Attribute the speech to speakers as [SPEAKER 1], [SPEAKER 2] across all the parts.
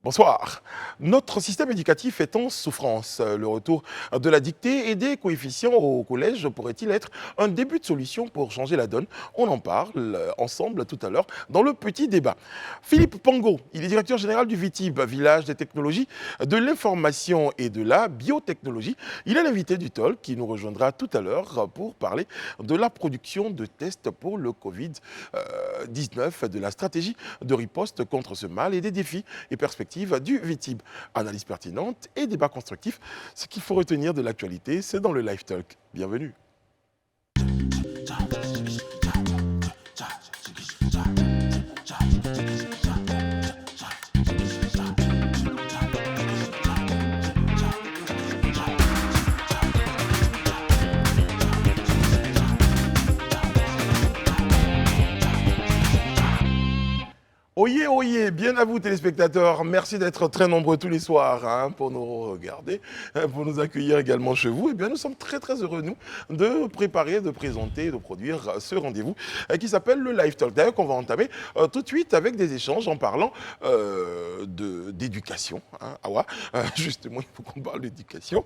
[SPEAKER 1] Bonsoir. Notre système éducatif est en souffrance. Le retour de la dictée et des coefficients au collège pourrait-il être un début de solution pour changer la donne? On en parle ensemble tout à l'heure dans le petit débat. Philippe Pango, il est directeur général du VITIB, Village des technologies de l'information et de la biotechnologie. Il est l'invité du talk qui nous rejoindra tout à l'heure pour parler de la production de tests pour le Covid-19, de la stratégie de riposte contre ce mal et des défis et perspectives du VITIB. Analyse pertinente et débat constructif. Ce qu'il faut retenir de l'actualité, c'est dans le Live Talk. Bienvenue. Oyez, oyez, bien à vous téléspectateurs, merci d'être très nombreux tous les soirs pour nous regarder, pour nous accueillir également chez vous. Et bien nous sommes très heureux, nous, de préparer, de présenter, de produire ce rendez-vous qui s'appelle le Live Talk. D'ailleurs qu'on va entamer tout de suite avec des échanges en parlant d'éducation. Awa, justement, il faut qu'on parle d'éducation.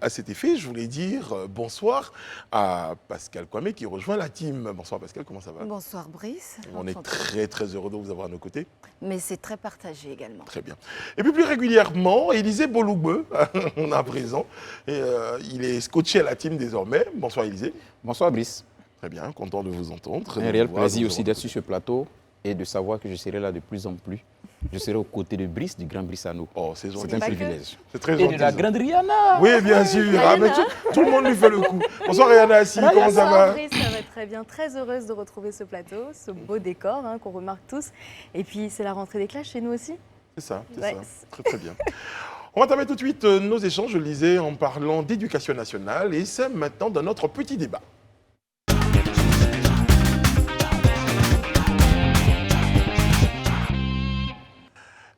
[SPEAKER 1] À cet effet, je voulais dire bonsoir à Pascal Kwame qui rejoint la team. Bonsoir Pascal, comment ça va?
[SPEAKER 2] Bonsoir Brice.
[SPEAKER 1] On est très heureux de vous avoir à nos côtés.
[SPEAKER 2] Mais c'est très partagé également.
[SPEAKER 1] Très bien. Et puis plus régulièrement, Élisée Bolougbe, on est à présent. Et, il est scotché à la team désormais. Bonsoir Élisée.
[SPEAKER 3] Bonsoir Brice.
[SPEAKER 1] Très bien, content de vous entendre.
[SPEAKER 3] Un réel plaisir aussi d'être sur ce plateau et de savoir que je serai là de plus en plus. Je serai aux côtés de Brice, du grand Brissano.
[SPEAKER 1] Oh, c'est gentil.
[SPEAKER 3] C'est un privilège.
[SPEAKER 1] C'est très
[SPEAKER 3] Et
[SPEAKER 1] gentil.
[SPEAKER 3] de la grande Rihanna.
[SPEAKER 1] Oui, bien sûr. Ah, mais tout le monde lui fait le coup. Bonsoir Rihanna Assi, comment ça va?
[SPEAKER 4] Brice, ça va très bien. Très heureuse de retrouver ce plateau, ce beau décor qu'on remarque tous. Et puis, c'est la rentrée des classes chez nous aussi.
[SPEAKER 1] C'est ça, c'est
[SPEAKER 4] Ouais.
[SPEAKER 1] ça. Très bien. On va entamer tout de suite nos échanges, je le disais, en parlant d'éducation nationale. Et c'est maintenant dans notre petit débat.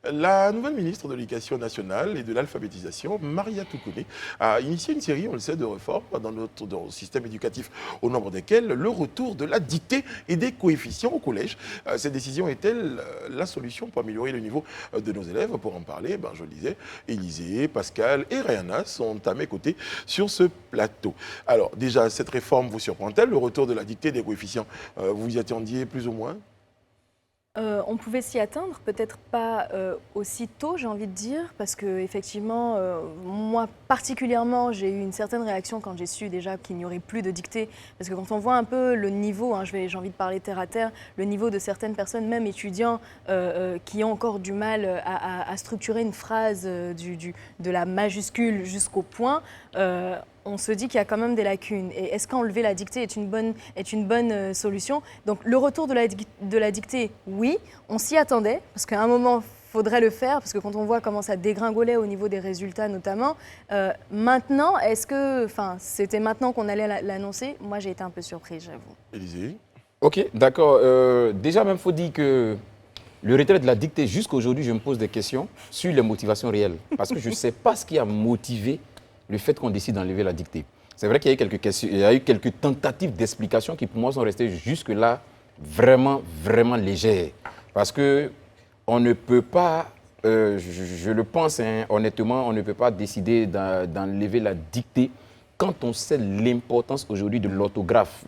[SPEAKER 1] La nouvelle ministre de l'Éducation nationale et de l'alphabétisation, Maria Toukoune, a initié une série, on le sait, de réformes dans notre système éducatif, au nombre desquelles le retour de la dictée et des coefficients au collège. Cette décision est-elle la solution pour améliorer le niveau de nos élèves? Pour en parler, je le disais, Élisée, Pascal et Rihanna sont à mes côtés sur ce plateau. Alors déjà, cette réforme vous surprend-elle? Le retour de la dictée et des coefficients, vous y attendiez plus ou moins?
[SPEAKER 4] On pouvait s'y atteindre, peut-être pas aussi tôt, j'ai envie de dire, parce que effectivement, moi particulièrement, j'ai eu une certaine réaction quand j'ai su déjà qu'il n'y aurait plus de dictée, parce que quand on voit un peu le niveau, j'ai envie de parler terre à terre, le niveau de certaines personnes, même étudiants, qui ont encore du mal à structurer une phrase de la majuscule jusqu'au point. On se dit qu'il y a quand même des lacunes. Et est-ce qu'enlever la dictée est une bonne solution? Donc le retour de la dictée, oui, on s'y attendait, parce qu'à un moment, il faudrait le faire, parce que quand on voit comment ça dégringolait au niveau des résultats notamment, maintenant, c'était maintenant qu'on allait l'annoncer? Moi, j'ai été un peu surprise, j'avoue.
[SPEAKER 1] Élisée?
[SPEAKER 3] Ok, d'accord. Déjà, même, il faut dire que le retrait de la dictée, jusqu'à aujourd'hui, je me pose des questions sur les motivations réelles. Parce que je ne sais pas ce qui a motivé le fait qu'on décide d'enlever la dictée. C'est vrai qu'il y a eu quelques tentatives d'explication qui, pour moi, sont restées jusque-là vraiment légères. Parce qu'on ne peut pas, je le pense honnêtement, on ne peut pas décider d'enlever la dictée quand on sait l'importance aujourd'hui de l'orthographe.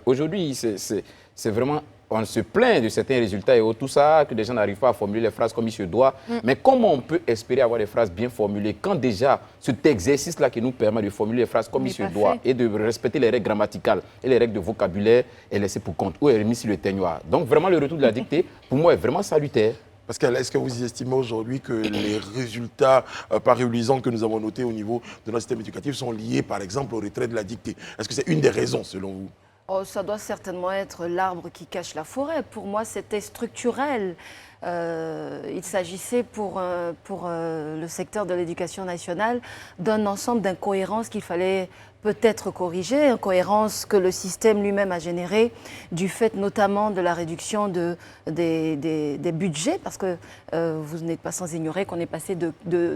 [SPEAKER 3] Aujourd'hui, c'est vraiment... On se plaint de certains résultats et tout ça, que les gens n'arrivent pas à formuler les phrases comme il se doit. Mais comment on peut espérer avoir des phrases bien formulées quand déjà cet exercice-là qui nous permet de formuler les phrases comme il se doit et de respecter les règles grammaticales et les règles de vocabulaire est laissé pour compte ou est remis sur le teignoir. Donc vraiment le retour de la dictée, pour moi, est vraiment salutaire.
[SPEAKER 1] Pascal, est-ce que vous estimez aujourd'hui que les résultats pas réjouissants que nous avons notés au niveau de notre système éducatif sont liés, par exemple, au retrait de la dictée? Est-ce que c'est une des raisons, selon vous?
[SPEAKER 2] Oh, ça doit certainement être l'arbre qui cache la forêt. Pour moi, c'était structurel. Il s'agissait pour le secteur de l'éducation nationale d'un ensemble d'incohérences qu'il fallait peut-être corriger, incohérences que le système lui-même a générées du fait notamment de la réduction des budgets, parce que vous n'êtes pas sans ignorer qu'on est passé de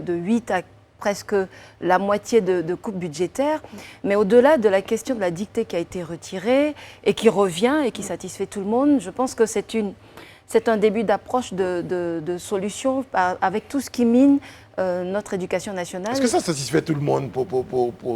[SPEAKER 2] 8 à presque la moitié de coupes budgétaires. Mais au-delà de la question de la dictée qui a été retirée et qui revient et qui satisfait tout le monde, je pense que c'est c'est un début d'approche de solution avec tout ce qui mine notre éducation nationale.
[SPEAKER 1] Est-ce que ça satisfait tout le monde pour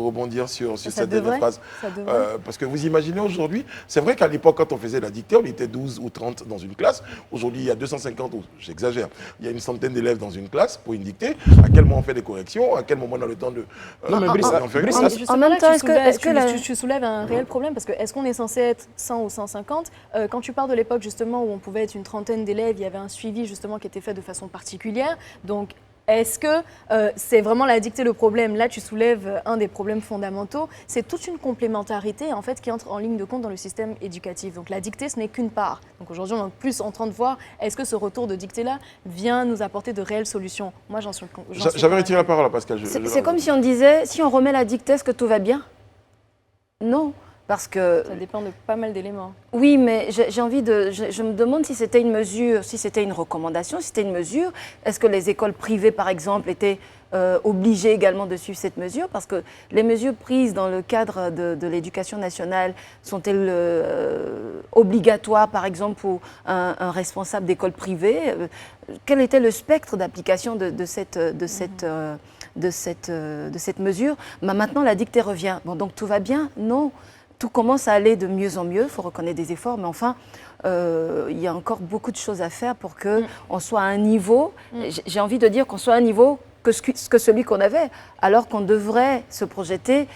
[SPEAKER 1] rebondir sur cette dernière phrase?
[SPEAKER 4] Ça devrait.
[SPEAKER 1] Parce que vous imaginez aujourd'hui, c'est vrai qu'à l'époque, quand on faisait la dictée, on était 12 ou 30 dans une classe. Aujourd'hui, il y a 250, ou j'exagère, il y a une centaine d'élèves dans une classe pour une dictée. À quel moment on fait des corrections? À quel moment on a le temps de...
[SPEAKER 3] Non, mais Brice,
[SPEAKER 1] d'en faire une?
[SPEAKER 2] en même temps, est-ce que
[SPEAKER 4] tu soulèves un réel problème parce que est-ce qu'on est censé être 100 ou 150 quand tu pars de l'époque justement où on pouvait être une trentaine d'élèves, il y avait un suivi justement qui était fait de façon particulière. Donc est-ce que c'est vraiment la dictée le problème? Là, tu soulèves un des problèmes fondamentaux. C'est toute une complémentarité en fait qui entre en ligne de compte dans le système éducatif. Donc la dictée, ce n'est qu'une part. Donc aujourd'hui, on est plus en train de voir est-ce que ce retour de dictée-là vient nous apporter de réelles solutions. Moi, j'en suis
[SPEAKER 1] J'avais retiré la parole à Pascal.
[SPEAKER 2] c'est comme si on disait, si on remet la dictée, est-ce que tout va bien? Non. Parce que...
[SPEAKER 4] Ça dépend de pas mal d'éléments.
[SPEAKER 2] Oui, mais j'ai envie de... Je me demande si c'était une mesure, si c'était une recommandation, si c'était une mesure. Est-ce que les écoles privées, par exemple, étaient obligées également de suivre cette mesure? Parce que les mesures prises dans le cadre de l'éducation nationale sont-elles obligatoires, par exemple, pour un responsable d'école privée? Quel était le spectre d'application de cette mesure? Maintenant, la dictée revient. Bon, donc tout va bien? Non. Tout commence à aller de mieux en mieux, il faut reconnaître des efforts, mais enfin, il y a encore beaucoup de choses à faire pour qu'on soit à un niveau, j'ai envie de dire qu'on soit à un niveau que celui qu'on avait, alors qu'on devrait se projeter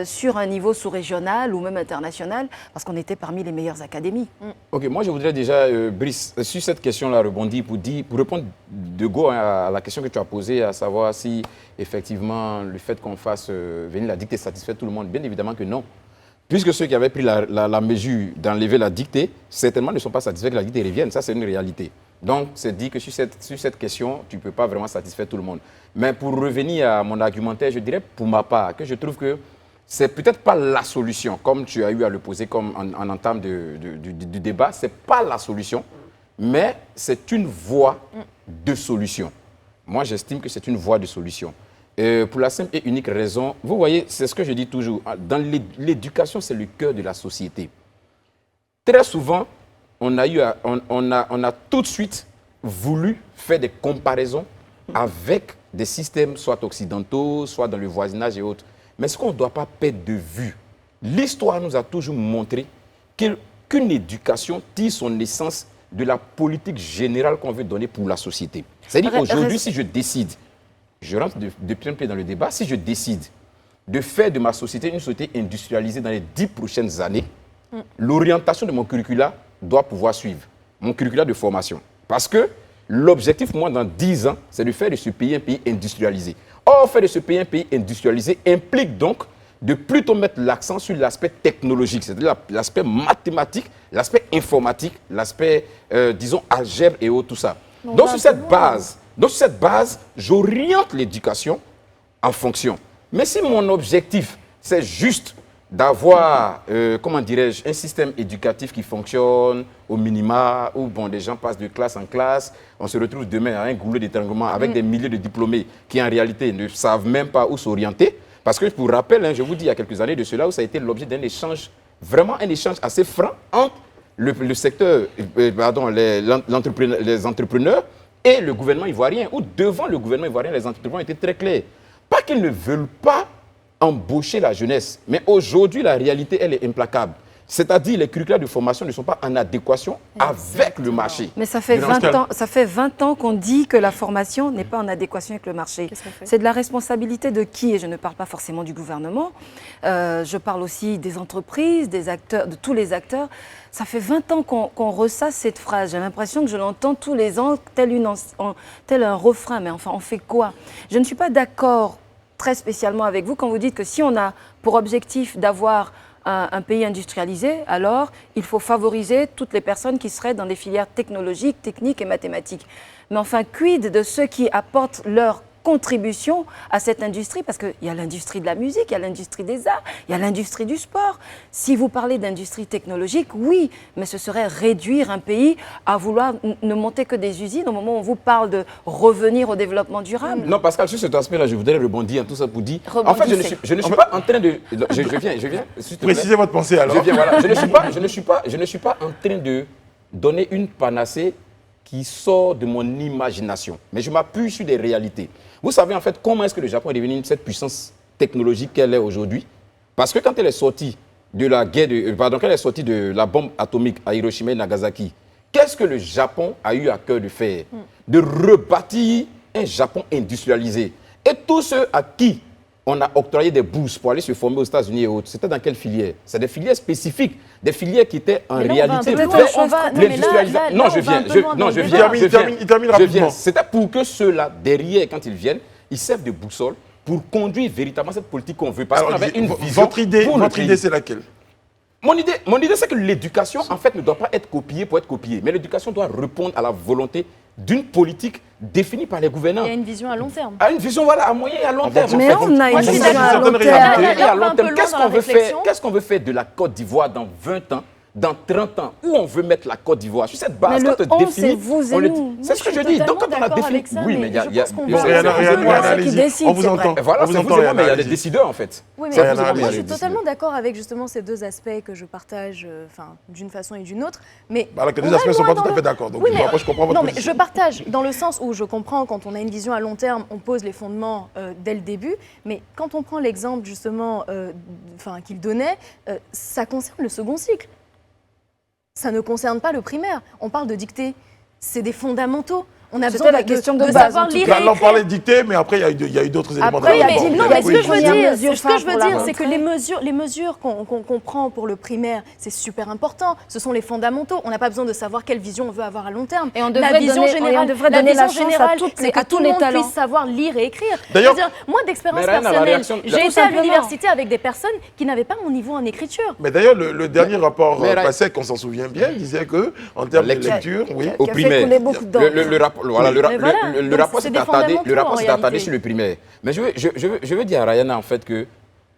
[SPEAKER 2] sur un niveau sous-régional ou même international, parce qu'on était parmi les meilleures académies.
[SPEAKER 3] Ok, moi je voudrais déjà, Brice, sur cette question-là, rebondir pour répondre de go à la question que tu as posée, à savoir si effectivement le fait qu'on fasse venir la dictée satisfait tout le monde. Bien évidemment que non. Puisque ceux qui avaient pris la mesure d'enlever la dictée, certainement ne sont pas satisfaits que la dictée revienne. Ça, c'est une réalité. Donc, c'est dit que sur cette question, tu ne peux pas vraiment satisfaire tout le monde. Mais pour revenir à mon argumentaire, je dirais pour ma part que je trouve que c'est peut-être pas la solution, comme tu as eu à le poser comme en entame du débat. Ce n'est pas la solution, mais c'est une voie de solution. Moi, j'estime que c'est une voie de solution. Pour la simple et unique raison, vous voyez, c'est ce que je dis toujours, dans l'éducation, c'est le cœur de la société. Très souvent, on a tout de suite voulu faire des comparaisons avec des systèmes soit occidentaux, soit dans le voisinage et autres. Mais ce qu'on ne doit pas perdre de vue, l'histoire nous a toujours montré qu'une éducation tire son essence de la politique générale qu'on veut donner pour la société. C'est-à-dire qu'aujourd'hui, si je décide, je rentre de plein pied dans le débat, si je décide de faire de ma société une société industrialisée dans les 10 prochaines années, l'orientation de mon curricula doit pouvoir suivre, mon curricula de formation. Parce que l'objectif, moi, dans 10 ans, c'est de faire de ce pays un pays industrialisé. Or, faire de ce pays un pays industrialisé implique donc de plutôt mettre l'accent sur l'aspect technologique, c'est-à-dire l'aspect mathématique, l'aspect informatique, l'aspect, disons, algèbre et autres, tout ça. Donc, sur cette base, j'oriente l'éducation en fonction. Mais si mon objectif, c'est juste d'avoir, comment dirais-je, un système éducatif qui fonctionne au minima, où bon, des gens passent de classe en classe, on se retrouve demain à un goulot d'étranglement avec des milliers de diplômés qui, en réalité, ne savent même pas où s'orienter. Parce que, pour rappel, je vous dis, il y a quelques années de cela, où ça a été l'objet d'un échange, vraiment un échange assez franc entre le secteur, les entrepreneurs et le gouvernement ivoirien, où devant le gouvernement ivoirien, les entrepreneurs étaient très clairs. Pas qu'ils ne veulent pas embaucher la jeunesse, mais aujourd'hui, la réalité, elle est implacable. C'est-à-dire les curricula de formation ne sont pas en adéquation avec le marché.
[SPEAKER 2] Mais ça fait 20 ans qu'on dit que la formation n'est pas en adéquation avec le marché. C'est de la responsabilité de qui? Et je ne parle pas forcément du gouvernement. Je parle aussi des entreprises, des acteurs, de tous les acteurs. Ça fait 20 ans qu'on ressasse cette phrase. J'ai l'impression que je l'entends tous les ans tel un refrain. Mais enfin, on fait quoi? Je ne suis pas d'accord très spécialement avec vous quand vous dites que si on a pour objectif d'avoir un pays industrialisé, alors il faut favoriser toutes les personnes qui seraient dans des filières technologiques, techniques et mathématiques. Mais enfin, quid de ceux qui apportent leur contribution à cette industrie? Parce qu'il y a l'industrie de la musique, il y a l'industrie des arts, il y a l'industrie du sport. Si vous parlez d'industrie technologique, oui, mais ce serait réduire un pays à vouloir ne monter que des usines au moment où on vous parle de revenir au développement durable.
[SPEAKER 3] Non, Pascal, sur cet aspect-là, je voudrais rebondir en tout ça pour dire... En fait, je ne suis pas en train de... Je viens.
[SPEAKER 1] Précisez votre pensée alors.
[SPEAKER 3] Je viens, voilà. Je ne suis pas en train de donner une panacée qui sort de mon imagination, mais je m'appuie sur des réalités. Vous savez en fait comment est-ce que le Japon est devenu cette puissance technologique qu'elle est aujourd'hui? Parce que quand elle est sortie de la guerre, quand elle est sortie de la bombe atomique à Hiroshima et Nagasaki, qu'est-ce que le Japon a eu à cœur de faire? De rebâtir un Japon industrialisé. Et tous ceux à qui on a octroyé des bourses pour aller se former aux États-Unis et autres, c'était dans quelle filière? C'est des filières spécifiques, des filières qui étaient en réalité vers l'industrialisation. Non, je viens.
[SPEAKER 1] Il termine rapidement.
[SPEAKER 3] C'était pour que ceux-là, derrière, quand ils viennent, ils servent de boussole pour conduire véritablement cette politique qu'on veut. Parce qu'on avait une vision.
[SPEAKER 1] Votre idée, c'est laquelle?
[SPEAKER 3] Mon idée, c'est que l'éducation, en fait, ne doit pas être copiée pour être copiée. Mais l'éducation doit répondre à la volonté d'une politique définie par les gouvernants.
[SPEAKER 4] Il y a une vision à long terme.
[SPEAKER 3] À une vision, voilà, à moyen et à long terme.
[SPEAKER 2] Mais on a une vision à long terme.
[SPEAKER 3] Qu'est-ce qu'on veut faire de la Côte d'Ivoire dans 20 ans, dans 30 ans? Où on veut mettre la Côte d'Ivoire? Sur cette base,
[SPEAKER 2] mais
[SPEAKER 3] quand on définit...
[SPEAKER 2] c'est vous et nous.
[SPEAKER 3] C'est ce que je dis. Donc, quand on a défini...
[SPEAKER 4] Oui, mais il y a...
[SPEAKER 1] On vous entend.
[SPEAKER 3] Voilà, c'est vous et moi, mais il y a des décideurs, en fait.
[SPEAKER 4] Oui, mais moi, je suis totalement d'accord avec justement ces deux aspects que je partage d'une façon et d'une autre. Mais
[SPEAKER 1] alors que les deux aspects ne sont pas tout à fait d'accord. Donc, après, je comprends votre
[SPEAKER 4] non, mais
[SPEAKER 1] position.
[SPEAKER 4] je partage dans le sens où je comprends quand on a une vision à long terme, on pose les fondements dès le début. Mais quand on prend l'exemple justement qu'il donnait, ça concerne le second cycle. Ça ne concerne pas le primaire. On parle de dictée. C'est des fondamentaux. On a besoin de savoir lire et écrire.
[SPEAKER 1] Là, on parlait de dictée, mais après, il y a eu d'autres éléments.
[SPEAKER 4] Après, ce que je veux dire, c'est que les mesures qu'on prend pour le primaire, c'est super important. Ce sont les fondamentaux. On n'a pas besoin de savoir quelle vision on veut avoir à long terme.
[SPEAKER 2] Et on devrait donner la chance à
[SPEAKER 4] tout le monde puisse savoir lire et écrire.
[SPEAKER 1] D'ailleurs,
[SPEAKER 4] moi, d'expérience personnelle, j'ai été à l'université avec des personnes qui n'avaient pas mon niveau en écriture.
[SPEAKER 1] Mais d'ailleurs, le dernier rapport PASEC, on s'en souvient bien, disait qu'en termes de lecture,
[SPEAKER 3] au primaire, le rapport s'est attardé sur le primaire. Mais je veux dire à Rayana en fait que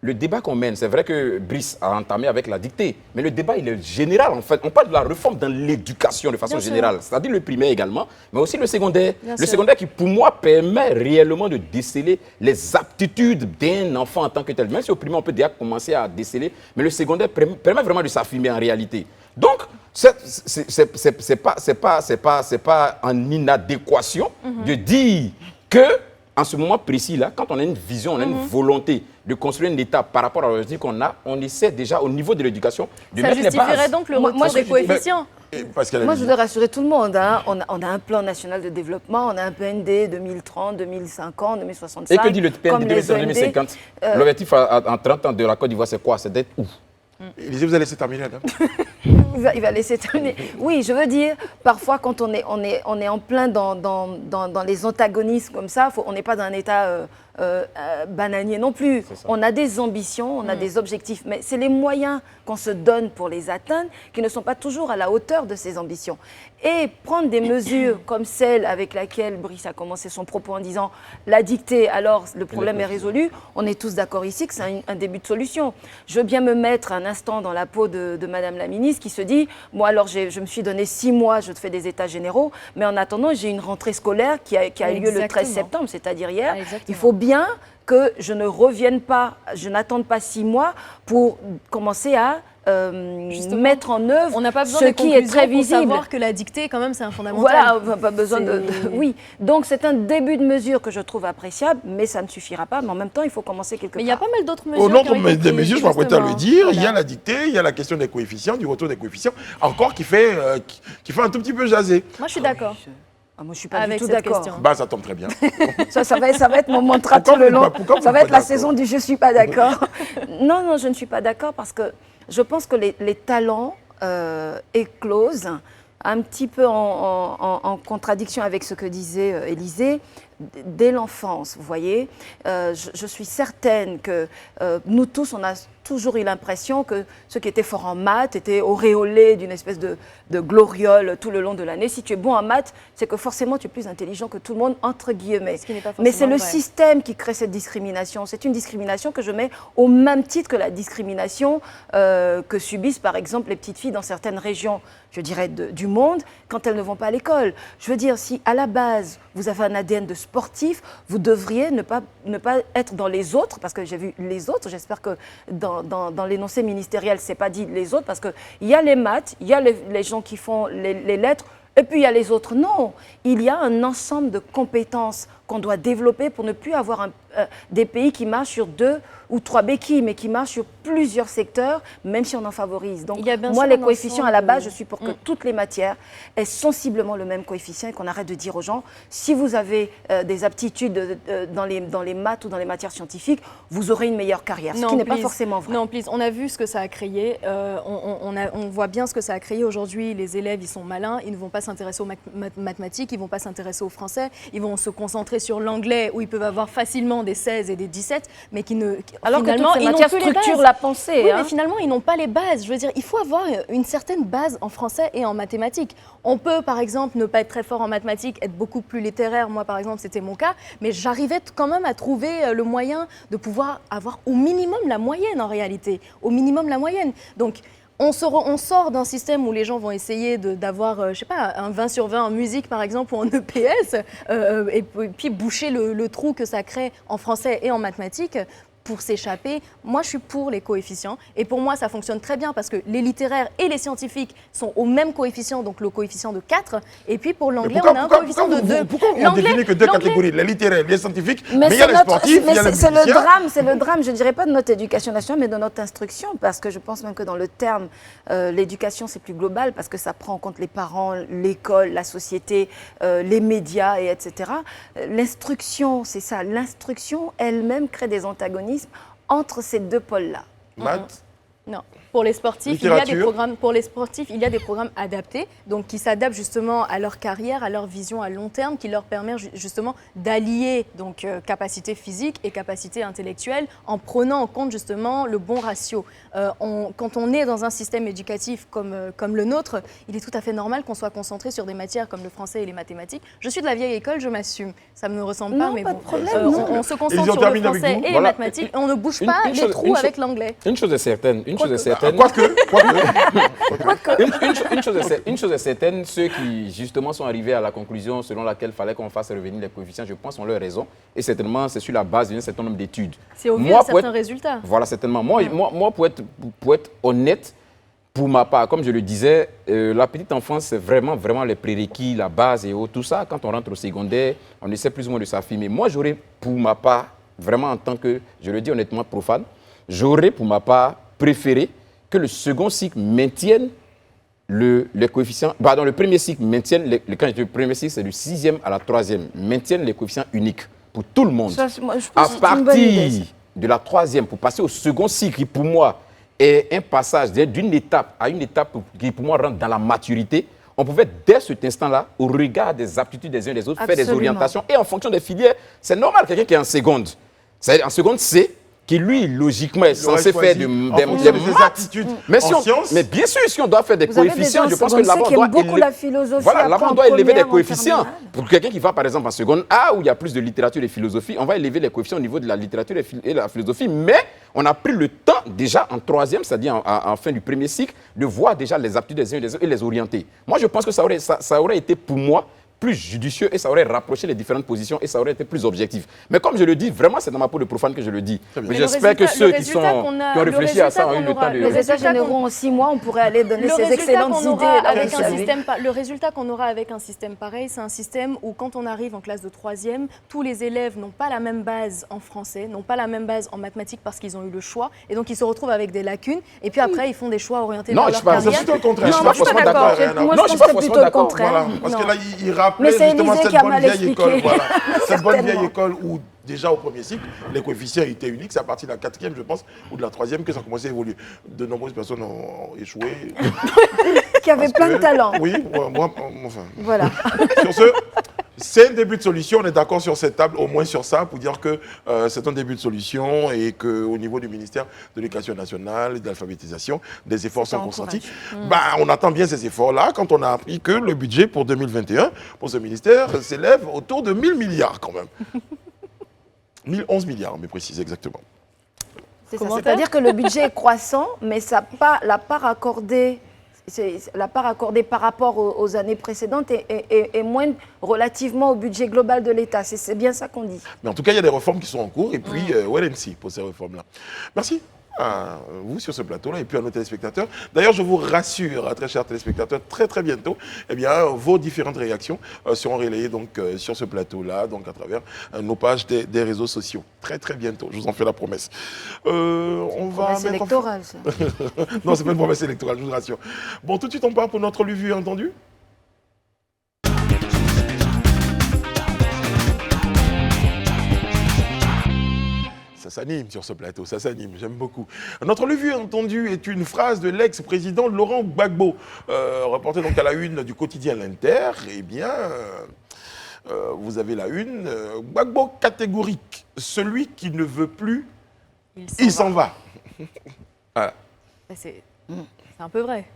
[SPEAKER 3] le débat qu'on mène, c'est vrai que Brice a entamé avec la dictée, mais le débat il est général en fait. On parle de la réforme dans l'éducation de façon générale, c'est-à-dire le primaire également, mais aussi le secondaire. Le secondaire qui pour moi permet réellement de déceler les aptitudes d'un enfant en tant que tel. Même si au primaire on peut déjà commencer à déceler, mais le secondaire permet vraiment de s'affirmer en réalité. Donc, c'est pas en inadéquation de dire que, en ce moment précis-là, quand on a une vision, on a une volonté de construire un État par rapport à l'objectif qu'on a, on essaie déjà au niveau de l'éducation de mettre les bases.
[SPEAKER 4] Ça justifierait donc le retour des coefficients.
[SPEAKER 2] Moi, je voudrais rassurer tout le monde. Hein. On a un plan national de développement, on a un PND 2030, 2050, 2065.
[SPEAKER 3] Et que dit le PND 2050 L'objectif en 30 ans de la Côte d'Ivoire, c'est quoi? C'est d'être où?
[SPEAKER 1] Élisée, vous allez laisser terminer, madame.
[SPEAKER 2] Il va laisser terminer. Oui, je veux dire, parfois, quand on est en plein dans les antagonismes comme ça, on n'est pas dans un état bananier non plus. On a des ambitions, on a des objectifs, mais c'est les moyens qu'on se donne pour les atteindre qui ne sont pas toujours à la hauteur de ces ambitions. Et prendre des mesures comme celle avec laquelle Brice a commencé son propos en disant la dictée, alors le problème est résolu, on est tous d'accord ici que c'est un début de solution. Je veux bien me mettre un instant dans la peau de Madame la ministre qui se dit, moi alors je me suis donné 6 mois, je fais des états généraux, mais en attendant j'ai une rentrée scolaire qui a lieu le 13 septembre, c'est-à-dire hier. Il faut bien que je ne revienne pas, je n'attende pas 6 mois pour commencer à mettre en œuvre ce qui est très visible.
[SPEAKER 4] Pour savoir que la dictée, quand même, c'est un fondamental.
[SPEAKER 2] Voilà, pas besoin de... Oui, donc c'est un début de mesure que je trouve appréciable, mais ça ne suffira pas. Mais en même temps, il faut commencer quelque part.
[SPEAKER 4] Mais il y a pas mal d'autres mesures.
[SPEAKER 1] Au nom des mesures, je m'apprête à le dire, il y a la dictée, il y a la question des coefficients, du retour des coefficients, encore qui fait un tout petit peu jaser.
[SPEAKER 4] Moi, je suis d'accord.
[SPEAKER 2] Moi, je ne suis pas du tout d'accord.
[SPEAKER 1] Bah, ça tombe très bien.
[SPEAKER 2] ça va être mon mantra tout le long. Ça va être la saison du « je ne suis pas d'accord ». Non, je ne suis pas d'accord parce que je pense que les talents éclosent un petit peu en contradiction avec ce que disait Élisée dès l'enfance, vous voyez. Je suis certaine que nous tous, on a toujours eu l'impression que ceux qui étaient forts en maths étaient auréolés d'une espèce de gloriole tout le long de l'année. Si tu es bon en maths, c'est que forcément tu es plus intelligent que tout le monde, entre guillemets. Mais c'est le système qui crée cette discrimination. C'est une discrimination que je mets au même titre que la discrimination que subissent par exemple les petites filles dans certaines régions, je dirais, du monde, quand elles ne vont pas à l'école. Je veux dire, si à la base vous avez un ADN de sportif, vous devriez ne pas être dans les autres, parce que j'ai vu les autres, j'espère que dans l'énoncé ministériel, ce n'est pas dit les autres, parce qu'il y a les maths, il y a les gens qui font les lettres, Et puis il y a les autres. Non, il y a un ensemble de compétences qu'on doit développer pour ne plus avoir des pays qui marchent sur 2 ou 3 béquilles, mais qui marchent sur plusieurs secteurs, même si on en favorise. Donc,
[SPEAKER 4] Il y a bien
[SPEAKER 2] moi,
[SPEAKER 4] sûr
[SPEAKER 2] les
[SPEAKER 4] un
[SPEAKER 2] coefficients à la
[SPEAKER 4] ensemble
[SPEAKER 2] base, je suis pour que toutes les matières aient sensiblement le même coefficient et qu'on arrête de dire aux gens, si vous avez des aptitudes dans les maths ou dans les matières scientifiques, vous aurez une meilleure carrière, ce qui n'est pas forcément vrai.
[SPEAKER 4] Non, please. On a vu ce que ça a créé. On voit bien ce que ça a créé. Aujourd'hui, les élèves, ils sont malins. Ils ne vont pas s'intéresser aux mathématiques, ils ne vont pas s'intéresser au français. Ils vont se concentrer sur l'anglais, où ils peuvent avoir facilement des 16 et des 17, mais qui ne...
[SPEAKER 2] Alors que
[SPEAKER 4] finalement,
[SPEAKER 2] toutes ces
[SPEAKER 4] ils n'ont
[SPEAKER 2] matières
[SPEAKER 4] plus les
[SPEAKER 2] structurent
[SPEAKER 4] bases.
[SPEAKER 2] la pensée.
[SPEAKER 4] Oui,
[SPEAKER 2] hein.
[SPEAKER 4] mais finalement, ils n'ont pas les bases. Je veux dire, il faut avoir une certaine base en français et en mathématiques. On peut, par exemple, ne pas être très fort en mathématiques, être beaucoup plus littéraire. Moi, par exemple, c'était mon cas. Mais j'arrivais quand même à trouver le moyen de pouvoir avoir au minimum la moyenne, en réalité. Au minimum la moyenne. Donc, on sort d'un système où les gens vont essayer d'avoir, je sais pas, un 20 sur 20 en musique, par exemple, ou en EPS, et puis boucher le trou que ça crée en français et en mathématiques pour s'échapper. Moi, je suis pour les coefficients. Et pour moi, ça fonctionne très bien parce que les littéraires et les scientifiques sont au même coefficient, donc le coefficient de 4. Et puis pour l'anglais, on a un coefficient de 2.
[SPEAKER 1] Pourquoi on ne définit que 2 catégories, les littéraires, les scientifiques, mais il y a
[SPEAKER 2] c'est
[SPEAKER 1] les sportifs, il y a les
[SPEAKER 2] c'est
[SPEAKER 1] musiciens.
[SPEAKER 2] c'est le drame, je ne dirais pas de notre éducation nationale, mais de notre instruction, parce que je pense même que dans le terme, l'éducation, c'est plus global, parce que ça prend en compte les parents, l'école, la société, les médias, etc. L'instruction, c'est ça, l'instruction elle-même crée des antagonismes entre ces 2 pôles-là.
[SPEAKER 1] Maths,
[SPEAKER 4] Non. Pour les sportifs, il y a des programmes adaptés, donc qui s'adaptent justement à leur carrière, à leur vision à long terme, qui leur permet justement d'allier donc capacité physique et capacité intellectuelle en prenant en compte justement le bon ratio. Quand on est dans un système éducatif comme le nôtre, il est tout à fait normal qu'on soit concentré sur des matières comme le français et les mathématiques. Je suis de la vieille école, je m'assume. Ça ne me ressemble pas,
[SPEAKER 2] Non,
[SPEAKER 4] mais
[SPEAKER 2] pas
[SPEAKER 4] bon.
[SPEAKER 2] de problème,
[SPEAKER 4] On se concentre sur le français et les mathématiques, et on ne bouge pas les trous avec l'anglais.
[SPEAKER 3] Une chose est certaine, une chose est certaine, ceux qui justement sont arrivés à la conclusion selon laquelle il fallait qu'on fasse revenir les coefficients, je pense ont leur raison. Et certainement, c'est sur la base d'un certain nombre d'études.
[SPEAKER 4] C'est au vu de certains résultats.
[SPEAKER 3] Voilà, certainement. Moi, pour être honnête, pour ma part, comme je le disais, la petite enfance, c'est vraiment les prérequis, la base et tout ça. Quand on rentre au secondaire, on essaie plus ou moins de s'affirmer. Moi, j'aurais pour ma part, vraiment en tant que, je le dis honnêtement, profane, j'aurais pour ma part préféré que le second cycle maintienne les coefficients, pardon, le premier cycle maintienne, quand je dis le premier cycle, c'est du 6e à la 3e, maintienne les coefficients uniques pour tout le monde.
[SPEAKER 2] Ça, moi, je
[SPEAKER 3] À
[SPEAKER 2] pense que c'est une bonne idée,
[SPEAKER 3] partir
[SPEAKER 2] ça.
[SPEAKER 3] de la 3e pour passer au second cycle, qui pour moi est un passage d'une étape à une étape qui pour moi rentre dans la maturité, on pouvait dès cet instant-là, au regard des aptitudes des uns et des autres, faire des
[SPEAKER 2] Absolument.
[SPEAKER 3] orientations et en fonction des filières. C'est normal, quelqu'un qui est en seconde. En seconde C, qui lui, logiquement, est censé faire des
[SPEAKER 1] des aptitudes
[SPEAKER 3] mais,
[SPEAKER 1] en sciences.
[SPEAKER 3] mais bien sûr, si on doit faire des
[SPEAKER 2] Vous avez des
[SPEAKER 3] coefficients,
[SPEAKER 2] gens
[SPEAKER 3] je
[SPEAKER 2] en
[SPEAKER 3] pense que
[SPEAKER 2] seconde
[SPEAKER 3] là-bas,
[SPEAKER 2] C
[SPEAKER 3] on
[SPEAKER 2] qui
[SPEAKER 3] doit
[SPEAKER 2] aiment beaucoup la philosophie,
[SPEAKER 3] Voilà, là-bas,
[SPEAKER 2] après
[SPEAKER 3] on
[SPEAKER 2] en
[SPEAKER 3] doit élever des
[SPEAKER 2] première, en
[SPEAKER 3] coefficients.
[SPEAKER 2] terminale.
[SPEAKER 3] Pour quelqu'un qui va, par exemple, en seconde A, où il y a plus de littérature et philosophie, on va élever les coefficients au niveau de la littérature et la philosophie. Mais on a pris le temps, déjà en 3e, c'est-à-dire en fin du premier cycle, de voir déjà les aptitudes des uns et des autres et les orienter. Moi, je pense que ça aurait été pour moi plus judicieux et ça aurait rapproché les différentes positions et ça aurait été plus objectif. Mais comme je le dis, vraiment, c'est dans ma peau de profane que je le dis. Mais j'espère que ceux qui ont réfléchi à ça ont eu le temps de...
[SPEAKER 2] Les états généraux en 6 mois, on pourrait aller donner ces excellentes idées.
[SPEAKER 4] Le résultat qu'on aura avec un système pareil, c'est un système où quand on arrive en classe de 3e, tous les élèves n'ont pas la même base en français, n'ont pas la même base en mathématiques parce qu'ils ont eu le choix et donc ils se retrouvent avec des lacunes et puis après ils font des choix orientés vers leur carrière.
[SPEAKER 1] C'est plutôt le contraire.
[SPEAKER 2] Non, moi, je suis pas d'accord. Moi, je pense que c'est plutôt le contraire.
[SPEAKER 1] Voilà, parce que là, il rappelait
[SPEAKER 2] Mais c'est une
[SPEAKER 1] justement
[SPEAKER 2] idée
[SPEAKER 1] cette
[SPEAKER 2] qui a
[SPEAKER 1] bonne
[SPEAKER 2] mal
[SPEAKER 1] vieille
[SPEAKER 2] expliqué.
[SPEAKER 1] école. Voilà. Cette bonne vieille
[SPEAKER 2] Certainement.
[SPEAKER 1] école où, déjà au premier cycle, les coefficients étaient uniques. C'est à partir de la 4e, je pense, ou de la 3e que ça a commencé à évoluer. De nombreuses personnes ont échoué.
[SPEAKER 2] Qui avait plein de talent.
[SPEAKER 1] Oui, moi, enfin.
[SPEAKER 2] Voilà.
[SPEAKER 1] Sur ce, c'est un début de solution. On est d'accord sur cette table, au moins sur ça, pour dire que c'est un début de solution et qu'au niveau du ministère de l'Éducation nationale et de l'alphabétisation, des efforts sont consentis. On attend bien ces efforts-là quand on a appris que le budget pour 2021 pour ce ministère s'élève autour de 1000 milliards quand même. 1011 milliards, mais précise exactement.
[SPEAKER 2] C'est ça. C'est-à-dire que le budget est croissant, mais la part accordée par rapport aux années précédentes est moindre relativement au budget global de l'État. C'est bien ça qu'on dit.
[SPEAKER 1] Mais en tout cas, il y a des réformes qui sont en cours et puis wait and see pour ces réformes-là. Merci. à vous sur ce plateau-là et puis à nos téléspectateurs. D'ailleurs, je vous rassure, très chers téléspectateurs, très bientôt, eh bien, vos différentes réactions seront relayées donc, sur ce plateau-là, donc à travers nos pages des réseaux sociaux. Très bientôt, je vous en fais la promesse. On va
[SPEAKER 2] Promesse
[SPEAKER 1] mettre
[SPEAKER 2] électorale, ça.
[SPEAKER 1] Non, c'est pas une promesse électorale, je vous rassure. Bon, tout de suite, on part pour notre revue, entendu? Ça s'anime sur ce plateau, ça s'anime, j'aime beaucoup. Notre revue entendue est une phrase de l'ex-président Laurent Gbagbo, reporté donc à la une du quotidien L'Inter. Eh bien, vous avez la une, Gbagbo catégorique, celui qui ne veut plus, il s'en va. Voilà.
[SPEAKER 4] C'est un peu vrai.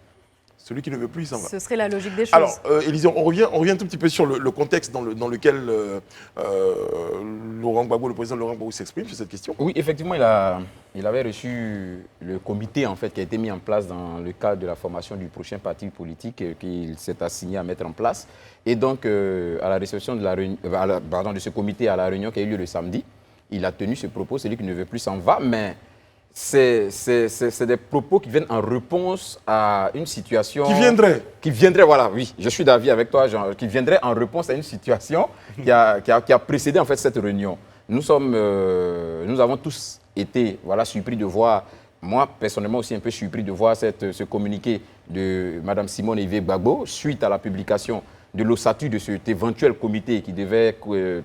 [SPEAKER 1] Celui qui ne veut plus, il s'en va.
[SPEAKER 4] Ce serait la logique des choses.
[SPEAKER 1] Alors, Élysée, on revient un tout petit peu sur le contexte dans lequel Laurent Gbagbo, le président Laurent Gbagbo s'exprime sur cette question.
[SPEAKER 3] Oui, effectivement, il avait reçu le comité en fait, qui a été mis en place dans le cadre de la formation du prochain parti politique qu'il s'est assigné à mettre en place. Et donc, à la réception de, de ce comité à la réunion qui a eu lieu le samedi, il a tenu ce propos, celui qui ne veut plus s'en va, mais c'est des propos qui viennent en réponse à une situation... Qui viendrait, voilà, oui, je suis d'avis avec toi, Jean, qui viendrait en réponse à une situation qui a précédé en fait cette réunion. Nous avons tous été surpris de voir, moi personnellement aussi un peu surpris de voir ce communiqué de Mme Simone Ivé Gbagbo suite à la publication de l'ossature de cet éventuel comité qui devait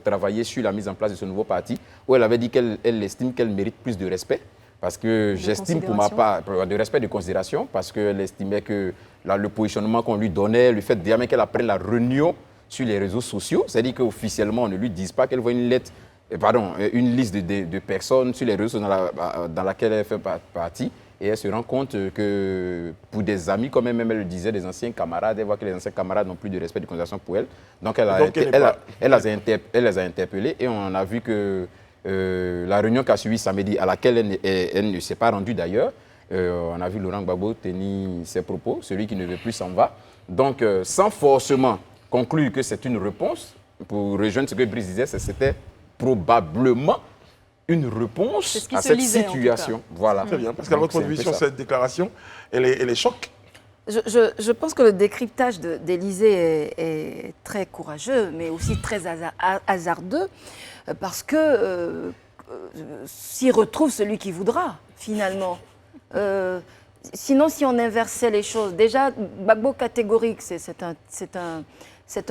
[SPEAKER 3] travailler sur la mise en place de ce nouveau parti, où elle avait dit qu'elle estime qu'elle mérite plus de respect. Parce que j'estime pour ma part, de respect, de considération, parce qu'elle estimait que le positionnement qu'on lui donnait, le fait déjà qu'elle apprenne la réunion sur les réseaux sociaux, c'est-à-dire qu'officiellement on ne lui dise pas qu'elle voit une liste de personnes sur les réseaux dans laquelle elle fait partie, et elle se rend compte que pour des amis, comme elle le disait, des anciens camarades, elle voit que les anciens camarades n'ont plus de respect, de considération pour elle. Donc elle les a interpellés et on a vu que la réunion qui a suivi samedi, à laquelle elle ne s'est pas rendue d'ailleurs, on a vu Laurent Gbagbo tenir ses propos, celui qui ne veut plus s'en va. Donc, sans forcément conclure que c'est une réponse, pour rejoindre ce que Brice disait, c'était probablement une réponse à cette situation. Voilà.
[SPEAKER 1] Très bien, parce qu'à votre point de vue sur cette déclaration, elle est choc.
[SPEAKER 2] Je pense que le décryptage d'Élysée est très courageux, mais aussi très hasardeux, parce que s'il retrouve celui qui voudra, finalement. Sinon, si on inversait les choses, déjà, Gbagbo catégorique, c'est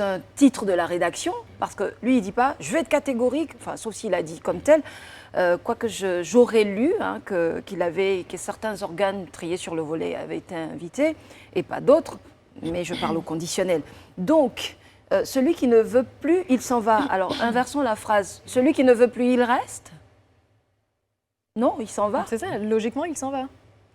[SPEAKER 2] un titre de la rédaction, parce que lui, il ne dit pas « je vais être catégorique », enfin, sauf s'il a dit comme tel. Quoique j'aurais lu que certains organes triés sur le volet avaient été invités, et pas d'autres, mais je parle au conditionnel. Donc, celui qui ne veut plus, il s'en va. Alors, inversons la phrase. Celui qui ne veut plus, il reste? Non, il s'en va.
[SPEAKER 4] C'est ça, logiquement, il s'en va.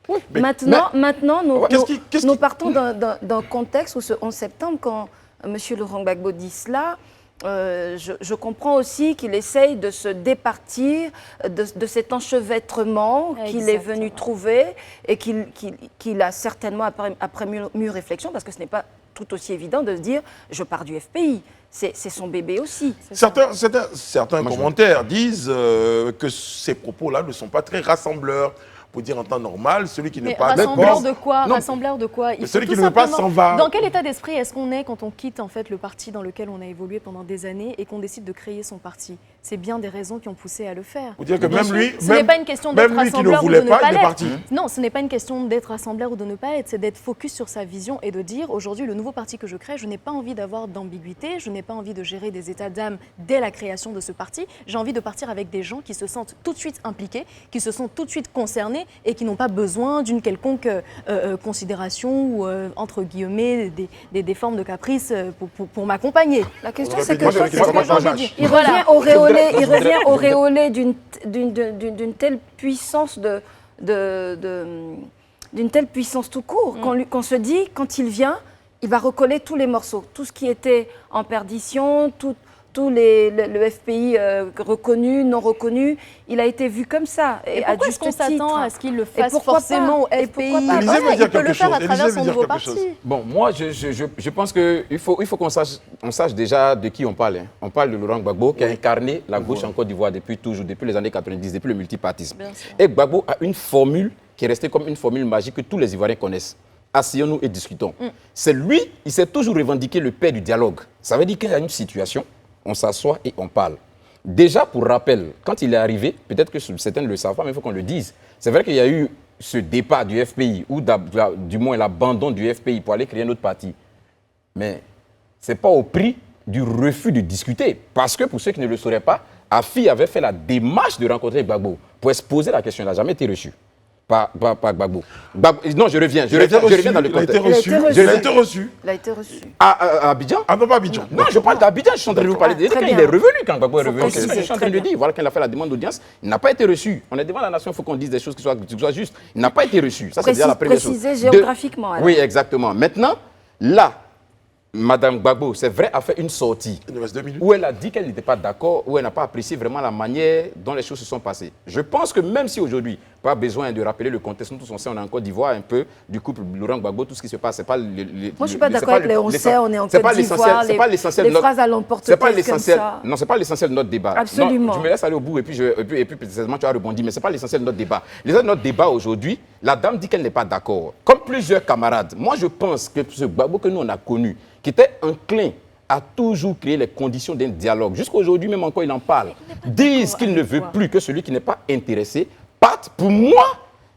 [SPEAKER 1] Oui,
[SPEAKER 2] maintenant, nous partons
[SPEAKER 1] qui...
[SPEAKER 2] d'un contexte où ce 11 septembre, quand M. Laurent Gbagbo dit cela, je comprends aussi qu'il essaye de se départir de cet enchevêtrement qu'il est venu trouver et qu'il a certainement, après mûre réflexion, parce que ce n'est pas tout aussi évident de se dire « je pars du FPI ». C'est son bébé aussi.
[SPEAKER 1] Certains commentaires disent que ces propos-là ne sont pas très rassembleurs. Pour dire en temps normal, celui qui n'est pas d'accord...
[SPEAKER 4] Rassembleur de quoi? Rassembleur de quoi?
[SPEAKER 1] Celui qui ne veut pas s'en va.
[SPEAKER 4] Dans quel état d'esprit est-ce qu'on est quand on quitte en fait, le parti dans lequel on a évolué pendant des années et qu'on décide de créer son parti? C'est bien des raisons qui ont poussé à le faire.
[SPEAKER 1] Vous dire que même lui,
[SPEAKER 4] ce n'est pas une question d'être rassembleur ou de ne pas l'être. Non, ce n'est pas une question d'être rassembleur ou de ne pas l'être, c'est d'être focus sur sa vision et de dire aujourd'hui, le nouveau parti que je crée, je n'ai pas envie d'avoir d'ambiguïté, je n'ai pas envie de gérer des états d'âme dès la création de ce parti. J'ai envie de partir avec des gens qui se sentent tout de suite impliqués, qui se sentent tout de suite concernés et qui n'ont pas besoin d'une quelconque considération ou, entre guillemets, des formes de caprice pour m'accompagner.
[SPEAKER 2] La question, c'est que il revient auréolé d'une telle puissance d'une telle puissance tout court qu'on se dit, quand il vient, il va recoller tous les morceaux, tout ce qui était en perdition, tout tous le FPI reconnu, non reconnu, il a été vu comme ça.
[SPEAKER 4] Et pourquoi est-ce qu'on s'attend à ce qu'il le fasse forcément au
[SPEAKER 2] Et
[SPEAKER 4] FPI?
[SPEAKER 2] pourquoi pas?
[SPEAKER 1] Élisée veut dire
[SPEAKER 4] Il peut le
[SPEAKER 1] quelque
[SPEAKER 4] faire
[SPEAKER 1] chose.
[SPEAKER 4] à travers
[SPEAKER 1] Élisée
[SPEAKER 4] son
[SPEAKER 1] veut dire
[SPEAKER 4] nouveau
[SPEAKER 1] quelque chose.
[SPEAKER 4] parti.
[SPEAKER 3] Bon, moi, je pense qu'il faut qu'on sache déjà de qui on parle. Hein. On parle de Laurent Gbagbo, qui a incarné la gauche en Côte d'Ivoire depuis toujours, depuis les années 90, depuis le multipartisme. Et Gbagbo a une formule qui est restée comme une formule magique que tous les Ivoiriens connaissent. Asseyons-nous et discutons. C'est lui, il s'est toujours revendiqué le père du dialogue. Ça veut dire qu'il y a une situation, on s'assoit et on parle. Déjà, pour rappel, quand il est arrivé, peut-être que certains ne le savent pas, mais il faut qu'on le dise. C'est vrai qu'il y a eu ce départ du FPI, ou du moins l'abandon du FPI pour aller créer un autre parti. Mais ce n'est pas au prix du refus de discuter. Parce que, pour ceux qui ne le sauraient pas, Afi avait fait la démarche de rencontrer Gbagbo pour se poser la question. Il n'a jamais été reçu. Pas Gbagbo. Non, je reviens dans le contexte.
[SPEAKER 1] Il a été reçu.
[SPEAKER 2] Il a été reçu.
[SPEAKER 3] À Abidjan?
[SPEAKER 1] Ah non, pas Abidjan.
[SPEAKER 3] Non, je parle d'Abidjan, je suis en train de vous parler.
[SPEAKER 2] Ah, très
[SPEAKER 3] Quand il
[SPEAKER 2] bien.
[SPEAKER 3] est revenu, quand Gbagbo est
[SPEAKER 2] Faut
[SPEAKER 3] revenu,
[SPEAKER 2] préciser,
[SPEAKER 3] je suis en train
[SPEAKER 2] très
[SPEAKER 3] de le
[SPEAKER 2] bien.
[SPEAKER 3] dire. Voilà, quand il a fait la demande d'audience, il n'a pas été reçu. On est devant la nation, il faut qu'on dise des choses qui soient justes. Il n'a pas été reçu. Ça, c'est déjà la première chose.
[SPEAKER 2] Préciser géographiquement, alors.
[SPEAKER 3] Oui, exactement. Maintenant, là, Madame Gbagbo, c'est vrai, a fait une sortie
[SPEAKER 1] Il nous reste 2 minutes.
[SPEAKER 3] où elle a dit qu'elle n'était pas d'accord, où elle n'a pas apprécié vraiment la manière dont les choses se sont passées. Je pense que même si aujourd'hui, pas besoin de rappeler le contexte, nous tous on sait, on est en Côte d'Ivoire un peu, du couple Laurent Gbagbo, tout ce qui se passe, c'est pas
[SPEAKER 2] Moi, je ne suis pas d'accord avec les on sait, on est en
[SPEAKER 3] c'est pas
[SPEAKER 2] Côte d'Ivoire,
[SPEAKER 3] c'est pas l'essentiel
[SPEAKER 2] les
[SPEAKER 3] de notre-
[SPEAKER 2] phrases à l'emporte
[SPEAKER 3] c'est pas
[SPEAKER 2] comme
[SPEAKER 3] l'essentiel.
[SPEAKER 2] ça.
[SPEAKER 3] Non, c'est pas l'essentiel de notre débat.
[SPEAKER 2] Absolument.
[SPEAKER 3] Non, je me laisse aller au bout et puis précisément tu as rebondi, mais c'est pas l'essentiel de notre débat. L'essentiel de notre débat aujourd'hui, la dame dit qu'elle n'est pas d'accord. Comme plusieurs camarades, moi je pense que ce Gbagbo que nous on a connu, qui était enclin à toujours créer les conditions d'un dialogue. Jusqu'aujourd'hui, même encore, il en parle. Disent qu'il ne veut plus que celui qui n'est pas intéressé parte. Pour moi,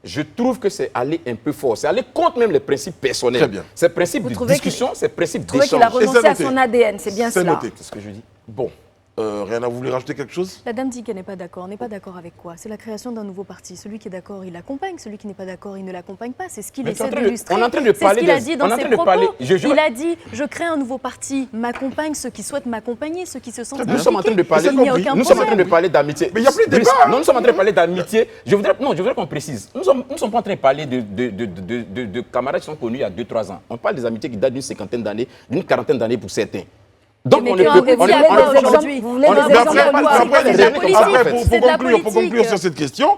[SPEAKER 3] je trouve que c'est aller un peu fort. C'est aller contre même les principes personnels.
[SPEAKER 1] Très bien.
[SPEAKER 3] Ces principes
[SPEAKER 2] Vous
[SPEAKER 3] de
[SPEAKER 2] trouvez
[SPEAKER 3] discussion, ces principes
[SPEAKER 2] Vous trouvez qu'il a
[SPEAKER 3] d'échange.
[SPEAKER 2] renoncé à
[SPEAKER 1] noté.
[SPEAKER 2] son ADN, c'est bien
[SPEAKER 1] C'est
[SPEAKER 2] cela.
[SPEAKER 1] noté.
[SPEAKER 3] C'est ce que je dis.
[SPEAKER 1] Bon, rien à vous voulez rajouter quelque chose?
[SPEAKER 4] La dame dit qu'elle n'est pas d'accord. On n'est pas d'accord avec quoi? C'est la création d'un nouveau parti. Celui qui est d'accord, il l'accompagne. Celui qui n'est pas d'accord, il ne l'accompagne pas. C'est ce qu'il
[SPEAKER 3] Mais tu es en
[SPEAKER 4] essaie
[SPEAKER 3] train de-
[SPEAKER 4] d'illustrer.
[SPEAKER 3] on est en train de
[SPEAKER 4] C'est
[SPEAKER 3] parler
[SPEAKER 4] ce qu'il a
[SPEAKER 3] des-
[SPEAKER 4] dit
[SPEAKER 3] on
[SPEAKER 4] dans
[SPEAKER 3] est en
[SPEAKER 4] ses
[SPEAKER 3] train de
[SPEAKER 4] propos.
[SPEAKER 3] parler-
[SPEAKER 4] Il a dit, je crée un nouveau parti, m'accompagne ceux qui souhaitent m'accompagner, ceux qui se sentent
[SPEAKER 3] Nous sommes en train de parler,
[SPEAKER 4] Il n'y a aucun
[SPEAKER 3] nous sommes en train
[SPEAKER 4] problème.
[SPEAKER 3] de parler d'amitié.
[SPEAKER 1] Mais il y a plus de
[SPEAKER 3] Brice,
[SPEAKER 1] débat, hein.
[SPEAKER 3] Non, nous sommes en train de parler d'amitié. Je voudrais qu'on précise. Nous ne sommes pas en train de parler de camarades qui sont connus il y a 2-3 ans. On parle des amitiés qui datent d'une cinquantaine d'années, d'une quarantaine d'années pour certains. Donc
[SPEAKER 4] Mais
[SPEAKER 3] on
[SPEAKER 4] que
[SPEAKER 3] ne
[SPEAKER 4] un
[SPEAKER 3] peut
[SPEAKER 4] petit
[SPEAKER 3] on
[SPEAKER 4] peu
[SPEAKER 3] est- on est-
[SPEAKER 4] aujourd'hui.
[SPEAKER 2] Vous voulez
[SPEAKER 3] on
[SPEAKER 2] des
[SPEAKER 3] est-
[SPEAKER 1] Mais
[SPEAKER 2] exemples
[SPEAKER 1] après,
[SPEAKER 2] de quoi?
[SPEAKER 3] après,
[SPEAKER 2] C'est
[SPEAKER 3] les
[SPEAKER 2] de la
[SPEAKER 3] années comme ça, en
[SPEAKER 2] politique.
[SPEAKER 3] fait.
[SPEAKER 1] pour
[SPEAKER 4] C'est de la
[SPEAKER 1] conclure
[SPEAKER 4] politique.
[SPEAKER 1] sur cette question,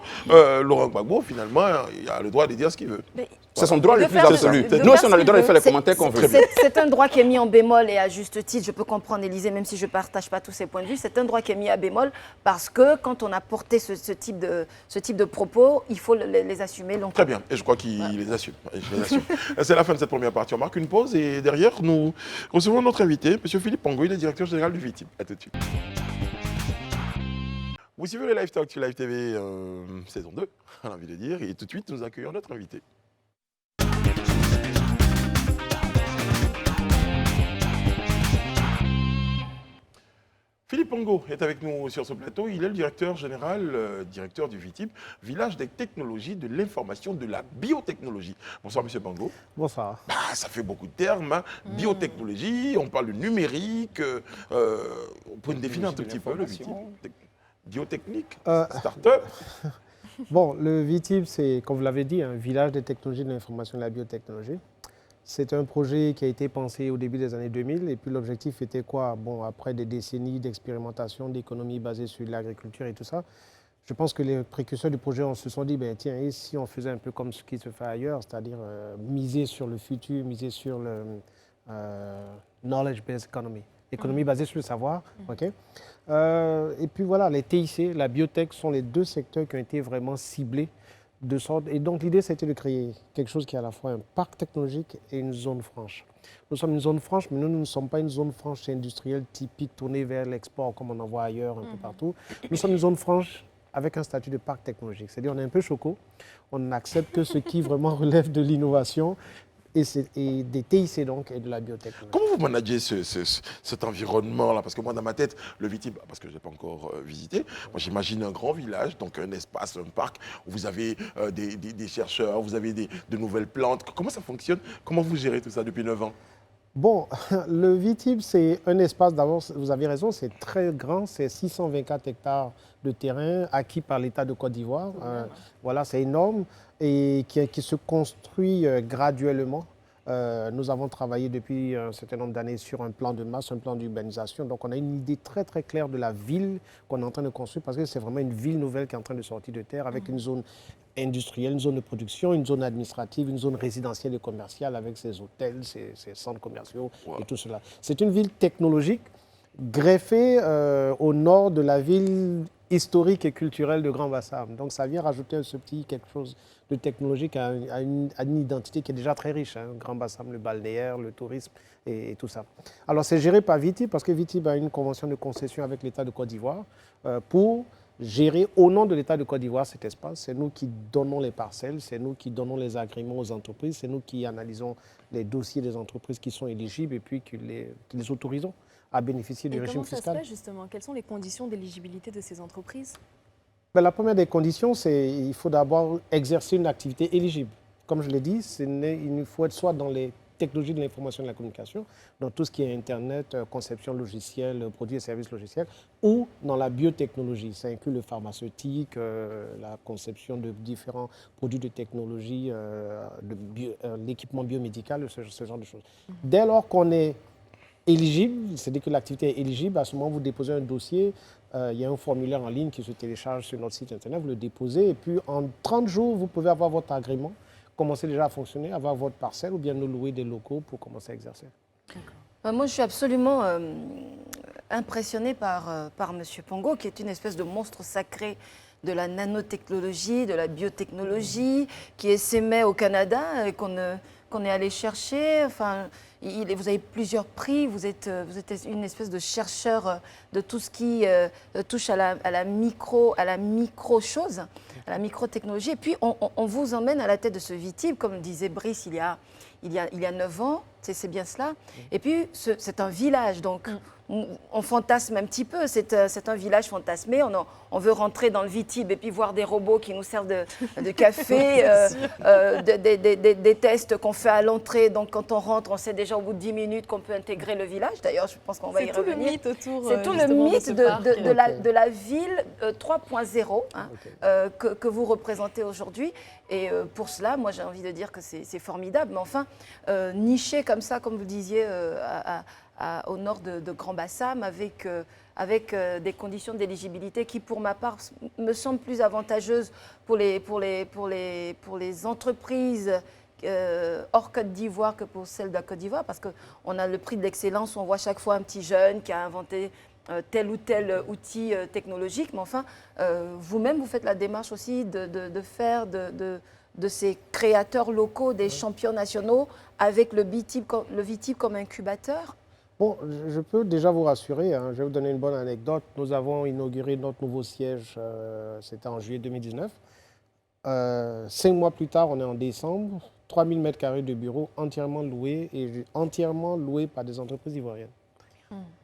[SPEAKER 1] Laurent Gbagbo, finalement, il a le droit de dire ce qu'il veut.
[SPEAKER 4] Mais
[SPEAKER 3] C'est son droit le
[SPEAKER 4] De
[SPEAKER 3] plus
[SPEAKER 4] faire ce-
[SPEAKER 3] absolu.
[SPEAKER 4] de
[SPEAKER 3] Nous
[SPEAKER 4] faire
[SPEAKER 3] aussi, on a
[SPEAKER 4] ce
[SPEAKER 3] le droit de
[SPEAKER 4] qu'il
[SPEAKER 3] faire les
[SPEAKER 2] C'est-
[SPEAKER 3] commentaires qu'on veut.
[SPEAKER 2] C'est un droit qui est mis en bémol et à juste titre. Je peux comprendre Élisée, même si je ne partage pas tous ses points de vue. C'est un droit qui est mis à bémol parce que quand on a porté ce type de propos, il faut les assumer longtemps.
[SPEAKER 1] Très bien, et je crois qu'il les assume. Je les assume. C'est la fin de cette première partie. On marque une pause et derrière, nous recevons notre invité, M. Philippe Pango, il est directeur général du VITIB. A tout de suite. Vous suivez le Live Talk sur Live TV saison 2, on a envie de dire, et tout de suite, nous accueillons notre invité. Philippe Pango est avec nous sur ce plateau. Il est le directeur général, directeur du VITIB, Village des technologies de l'information de la biotechnologie. Bonsoir, M. Pango.
[SPEAKER 5] Bonsoir.
[SPEAKER 1] Ah, ça fait beaucoup de termes. Hein. Biotechnologie, on parle de numérique. On peut définir un tout petit peu le VITIB. Biotechnique, start-up.
[SPEAKER 5] Bon, le VITIB, c'est, comme vous l'avez dit, un village des technologies de l'information et de la biotechnologie. C'est un projet qui a été pensé au début des années 2000 et puis l'objectif était quoi? Bon, après des décennies d'expérimentation, d'économie basée sur l'agriculture et tout ça, je pense que les précurseurs du projet se sont dit, ben, tiens, et si on faisait un peu comme ce qui se fait ailleurs, c'est-à-dire miser sur le futur, miser sur le knowledge-based economy, économie basée sur le savoir, ok? Et puis voilà, les TIC, la biotech sont les deux secteurs qui ont été vraiment ciblés de sorte. Et donc l'idée, c'était de créer quelque chose qui est à la fois un parc technologique et une zone franche. Nous sommes une zone franche, mais nous ne sommes pas une zone franche industrielle typique tournée vers l'export comme on en voit ailleurs un peu partout. Nous sommes une zone franche avec un statut de parc technologique. C'est-à-dire on est un peu choco, on n'accepte que ce qui vraiment relève de l'innovation et des TIC donc et de la biotechnologie.
[SPEAKER 1] Comment vous managez cet environnement-là? Parce que moi, dans ma tête, le VITIB, parce que je n'ai pas encore visité, moi j'imagine un grand village, donc un espace, un parc, où vous avez des chercheurs, vous avez de nouvelles plantes. Comment ça fonctionne? Comment vous gérez tout ça depuis 9 ans?
[SPEAKER 5] Bon, le VITIB, c'est un espace, d'abord, vous avez raison, c'est très grand, c'est 624 hectares de terrain acquis par l'État de Côte d'Ivoire. Voilà, c'est énorme et qui se construit graduellement Nous avons travaillé depuis un certain nombre d'années sur un plan de masse, un plan d'urbanisation. Donc, on a une idée très, très claire de la ville qu'on est en train de construire parce que c'est vraiment une ville nouvelle qui est en train de sortir de terre avec une zone industrielle, une zone de production, une zone administrative, une zone résidentielle et commerciale avec ses hôtels, ses centres commerciaux et tout cela. C'est une ville technologique greffée au nord de la ville historique et culturelle de Grand Bassam. Donc ça vient rajouter ce petit quelque chose de technologique à une identité qui est déjà très riche. Grand Bassam, le balnéaire, le tourisme et tout ça. Alors c'est géré par Vitib parce que Vitib a une convention de concession avec l'État de Côte d'Ivoire pour gérer au nom de l'État de Côte d'Ivoire cet espace. C'est nous qui donnons les parcelles, c'est nous qui donnons les agréments aux entreprises, c'est nous qui analysons les dossiers des entreprises qui sont éligibles et puis qui les autorisons à bénéficier du régime fiscal.
[SPEAKER 4] Comment ça se fait justement? Quelles sont les conditions d'éligibilité de ces entreprises?
[SPEAKER 5] La première des conditions, c'est qu'il faut d'abord exercer une activité éligible. Comme je l'ai dit, il faut être soit dans les technologies de l'information et de la communication, dans tout ce qui est Internet, conception logicielle, produits et services logiciels, ou dans la biotechnologie. Ça inclut le pharmaceutique, la conception de différents produits de technologie, l'équipement biomédical, ce genre de choses. Dès lors qu'on est éligible, c'est-à-dire que l'activité est éligible, à ce moment, vous déposez un dossier, il y a un formulaire en ligne qui se télécharge sur notre site internet, vous le déposez, et puis en 30 jours, vous pouvez avoir votre agrément, commencer déjà à fonctionner, avoir votre parcelle, ou bien nous louer des locaux pour commencer à exercer.
[SPEAKER 2] Moi, je suis absolument impressionnée par M. Pongo, qui est une espèce de monstre sacré de la nanotechnologie, de la biotechnologie, qui essaimait au Canada et qu'on est allé chercher. Enfin, vous avez plusieurs prix, vous êtes une espèce de chercheur de tout ce qui touche à la micro-chose, à la micro-technologie. Et puis, on vous emmène à la tête de ce Vitib, comme disait Brice il y a 9 ans, c'est bien cela. Et puis, c'est un village, donc on fantasme un petit peu, c'est un village fantasmé, on veut rentrer dans le Vitib et puis voir des robots qui nous servent de café, des tests qu'on fait à l'entrée, donc quand on rentre, on sait déjà au bout de 10 minutes qu'on peut intégrer le village. D'ailleurs, je pense qu'on va y revenir.
[SPEAKER 4] C'est tout le mythe autour
[SPEAKER 2] C'est tout le mythe de la ville 3.0 que vous représentez aujourd'hui. Et pour cela, moi, j'ai envie de dire que c'est formidable. Mais enfin, niché comme ça, comme vous disiez, au nord de Grand Bassam, avec des conditions d'éligibilité qui, pour ma part, me semblent plus avantageuses pour les entreprises hors Côte d'Ivoire que pour celles de la Côte d'Ivoire, parce qu'on a le prix de l'excellence, on voit chaque fois un petit jeune qui a inventé tel ou tel outil technologique. Mais enfin, vous-même, vous faites la démarche aussi de faire de ces créateurs locaux des champions nationaux avec le Vitib comme incubateur.
[SPEAKER 5] Bon, je peux déjà vous rassurer, je vais vous donner une bonne anecdote. Nous avons inauguré notre nouveau siège, c'était en juillet 2019. 5 mois plus tard, on est en décembre, 3000 m² de bureaux entièrement loués par des entreprises ivoiriennes.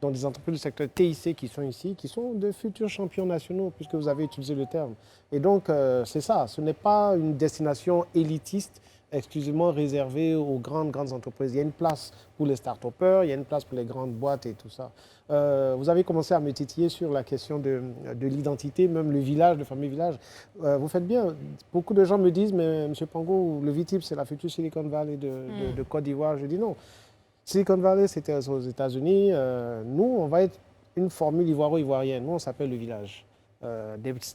[SPEAKER 5] Donc des entreprises du secteur TIC qui sont ici, qui sont de futurs champions nationaux, puisque vous avez utilisé le terme. Et donc, c'est ça, ce n'est pas une destination élitiste, exclusivement réservée aux grandes entreprises. Il y a une place pour les start-upers, il y a une place pour les grandes boîtes et tout ça. Vous avez commencé à me titiller sur la question de l'identité, même le village, le fameux village. Vous faites bien. Beaucoup de gens me disent, mais M. Pongo, le Vitib, c'est la future Silicon Valley de Côte d'Ivoire. Je dis non. Silicon Valley, c'était aux États-Unis. Nous, on va être une formule ivoiro-ivoirienne. Nous, on s'appelle le village.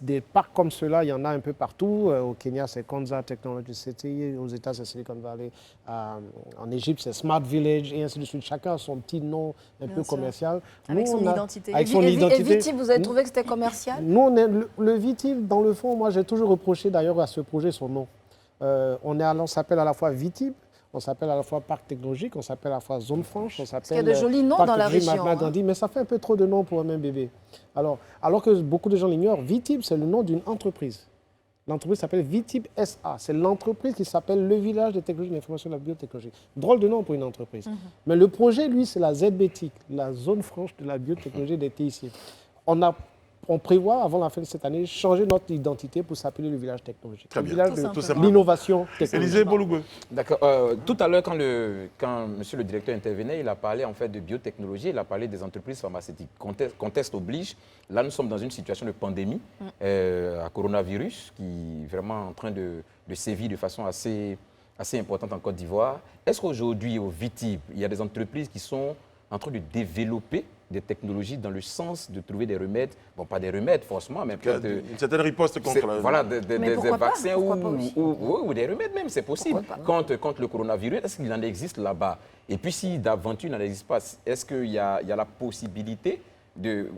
[SPEAKER 5] Des parcs comme ceux-là, il y en a un peu partout. Au Kenya, c'est Konza Technology City. Aux États, c'est Silicon Valley. En Égypte, c'est Smart Village, et ainsi de suite. Chacun a son petit nom un peu commercial.
[SPEAKER 4] Avec son identité.
[SPEAKER 2] Et Vitib, vous avez trouvé que c'était commercial?
[SPEAKER 5] Nous, le Vitib, dans le fond, moi, j'ai toujours reproché d'ailleurs à ce projet son nom. On s'appelle à la fois Vitib, on s'appelle à la fois parc technologique, on s'appelle à la fois zone franche, on s'appelle.
[SPEAKER 2] Il y a de jolis noms dans la région.
[SPEAKER 5] Mais ça fait un peu trop de noms pour un même bébé. Alors que beaucoup de gens l'ignorent, Vitib, c'est le nom d'une entreprise. L'entreprise s'appelle Vitib SA. C'est l'entreprise qui s'appelle le village de technologie de l'information et de la biotechnologie. Drôle de nom pour une entreprise. Mais le projet, lui, c'est la ZBTIC, la zone franche de la biotechnologie des TIC. On prévoit, avant la fin de cette année, changer notre identité pour s'appeler le village technologique.
[SPEAKER 1] Très
[SPEAKER 5] le
[SPEAKER 1] bien.
[SPEAKER 5] village de l'innovation technologique.
[SPEAKER 1] Élisée Bolougou.
[SPEAKER 3] D'accord. Tout à l'heure, quand monsieur le directeur intervenait, il a parlé en fait de biotechnologie, il a parlé des entreprises pharmaceutiques. Contexte oblige, là nous sommes dans une situation de pandémie à coronavirus qui est vraiment en train de sévir de façon assez assez importante en Côte d'Ivoire. Est-ce qu'aujourd'hui, au VITIB, il y a des entreprises qui sont en train de développer des technologies dans le sens de trouver des remèdes, bon, pas des remèdes forcément, mais peut-être
[SPEAKER 1] Une certaine riposte contre la...
[SPEAKER 3] voilà,
[SPEAKER 2] Mais
[SPEAKER 3] des
[SPEAKER 2] pourquoi pas?
[SPEAKER 3] vaccins
[SPEAKER 2] Pourquoi pas aussi?
[SPEAKER 3] ou des remèdes même, c'est possible.
[SPEAKER 2] Pourquoi
[SPEAKER 3] Contre le coronavirus, est-ce qu'il en existe là-bas? Et puis si d'aventure il n'en existe pas, est-ce qu'il y a la possibilité